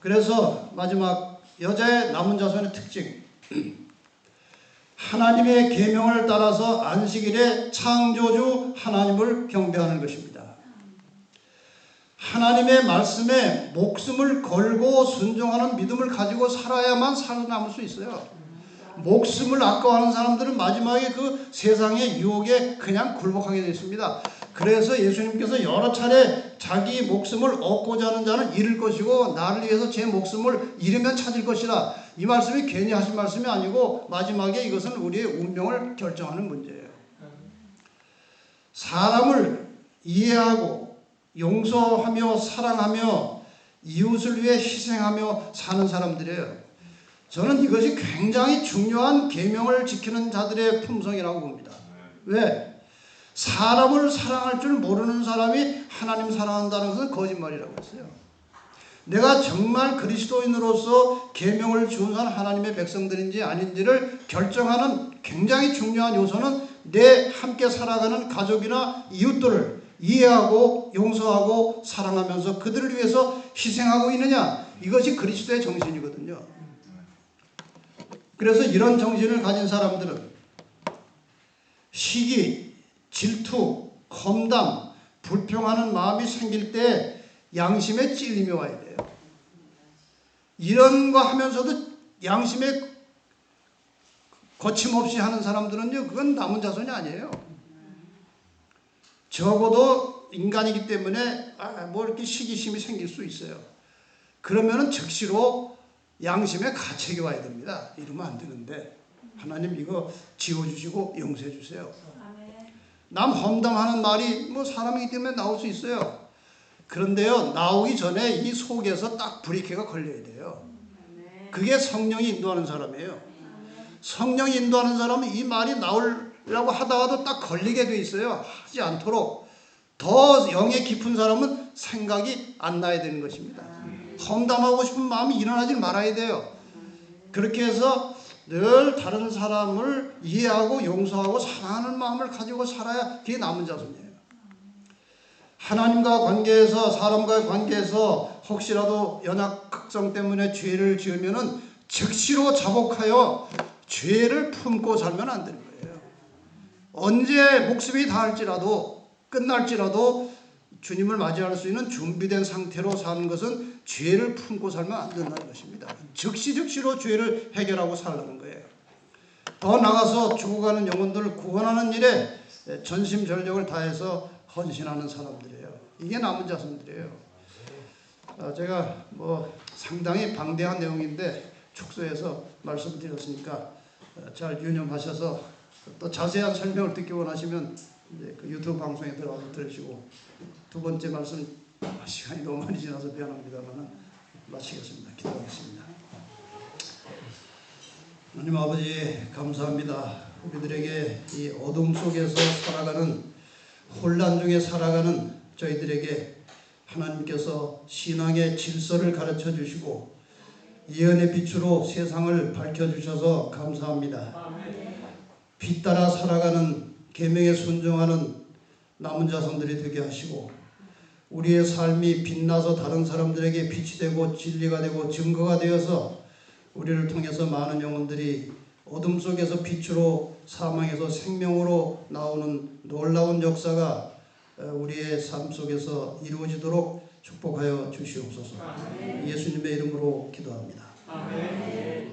그래서 마지막 여자의 남은 자손의 특징, 하나님의 계명을 따라서 안식일에 창조주 하나님을 경배하는 것입니다. 하나님의 말씀에 목숨을 걸고 순종하는 믿음을 가지고 살아야만 살아남을 수 있어요. 목숨을 아까워하는 사람들은 마지막에 그 세상의 유혹에 그냥 굴복하게 되어 있습니다. 그래서 예수님께서 여러 차례 자기 목숨을 얻고자 하는 자는 잃을 것이고, 나를 위해서 제 목숨을 잃으면 찾을 것이라, 이 말씀이 괜히 하신 말씀이 아니고 마지막에 이것은 우리의 운명을 결정하는 문제예요. 사람을 이해하고 용서하며 사랑하며 이웃을 위해 희생하며 사는 사람들이에요. 저는 이것이 굉장히 중요한 계명을 지키는 자들의 품성이라고 봅니다. 왜? 사람을 사랑할 줄 모르는 사람이 하나님 사랑한다는 것은 거짓말이라고 했어요. 내가 정말 그리스도인으로서 계명을 지은 하나님의 백성들인지 아닌지를 결정하는 굉장히 중요한 요소는 내 함께 살아가는 가족이나 이웃들을 이해하고 용서하고 사랑하면서 그들을 위해서 희생하고 있느냐, 이것이 그리스도의 정신이거든요. 그래서 이런 정신을 가진 사람들은 시기, 질투, 험담, 불평하는 마음이 생길 때 양심에 찔림이 와야 돼요. 이런 거 하면서도 양심에 거침없이 하는 사람들은요, 그건 남은 자손이 아니에요. 적어도 인간이기 때문에 뭐 이렇게 시기심이 생길 수 있어요. 그러면은 즉시로 양심의 가책이 와야 됩니다. 이러면 안 되는데 하나님 이거 지워주시고 용서해 주세요. 남 험담하는 말이 뭐 사람이기 때문에 나올 수 있어요. 그런데요, 나오기 전에 이 속에서 딱 브레이크가 걸려야 돼요. 그게 성령이 인도하는 사람이에요. 성령이 인도하는 사람은 이 말이 나오려고 하다가도 딱 걸리게 돼 있어요. 하지 않도록. 더 영의 깊은 사람은 생각이 안 나야 되는 것입니다. 험담하고 싶은 마음이 일어나지 말아야 돼요. 그렇게 해서 늘 다른 사람을 이해하고 용서하고 사랑하는 마음을 가지고 살아야 그게 남은 자손이에요. 하나님과 관계에서, 사람과의 관계에서 혹시라도 연약성 때문에 죄를 지으면은 즉시로 자복하여 죄를 품고 살면 안 되는 거예요. 언제 목숨이 닿을지라도, 끝날지라도 주님을 맞이할 수 있는 준비된 상태로 사는 것은 죄를 품고 살면 안 된다는 것입니다. 즉시로 죄를 해결하고 살라는 거예요. 더 나아가서 죽어가는 영혼들을 구원하는 일에 전심전력을 다해서 헌신하는 사람들이에요. 이게 남은 자손들이에요. 제가 뭐 상당히 방대한 내용인데 축소해서 말씀드렸으니까 잘 유념하셔서 또 자세한 설명을 듣기 원하시면 이제 그 유튜브 방송에 들어가서 들으시고, 두 번째 말씀 시간이 너무 많이 지나서 미안합니다만 마치겠습니다. 기도하겠습니다. 하나님 아버지 감사합니다. 우리들에게 이 어둠 속에서 살아가는, 혼란 중에 살아가는 저희들에게 하나님께서 신앙의 질서를 가르쳐 주시고 예언의 빛으로 세상을 밝혀주셔서 감사합니다. 빛 따라 살아가는, 계명에 순종하는 남은 자손들이 되게 하시고, 우리의 삶이 빛나서 다른 사람들에게 빛이 되고 진리가 되고 증거가 되어서 우리를 통해서 많은 영혼들이 어둠 속에서 빛으로, 사망에서 생명으로 나오는 놀라운 역사가 우리의 삶 속에서 이루어지도록 축복하여 주시옵소서. 예수님의 이름으로 기도합니다. 아멘.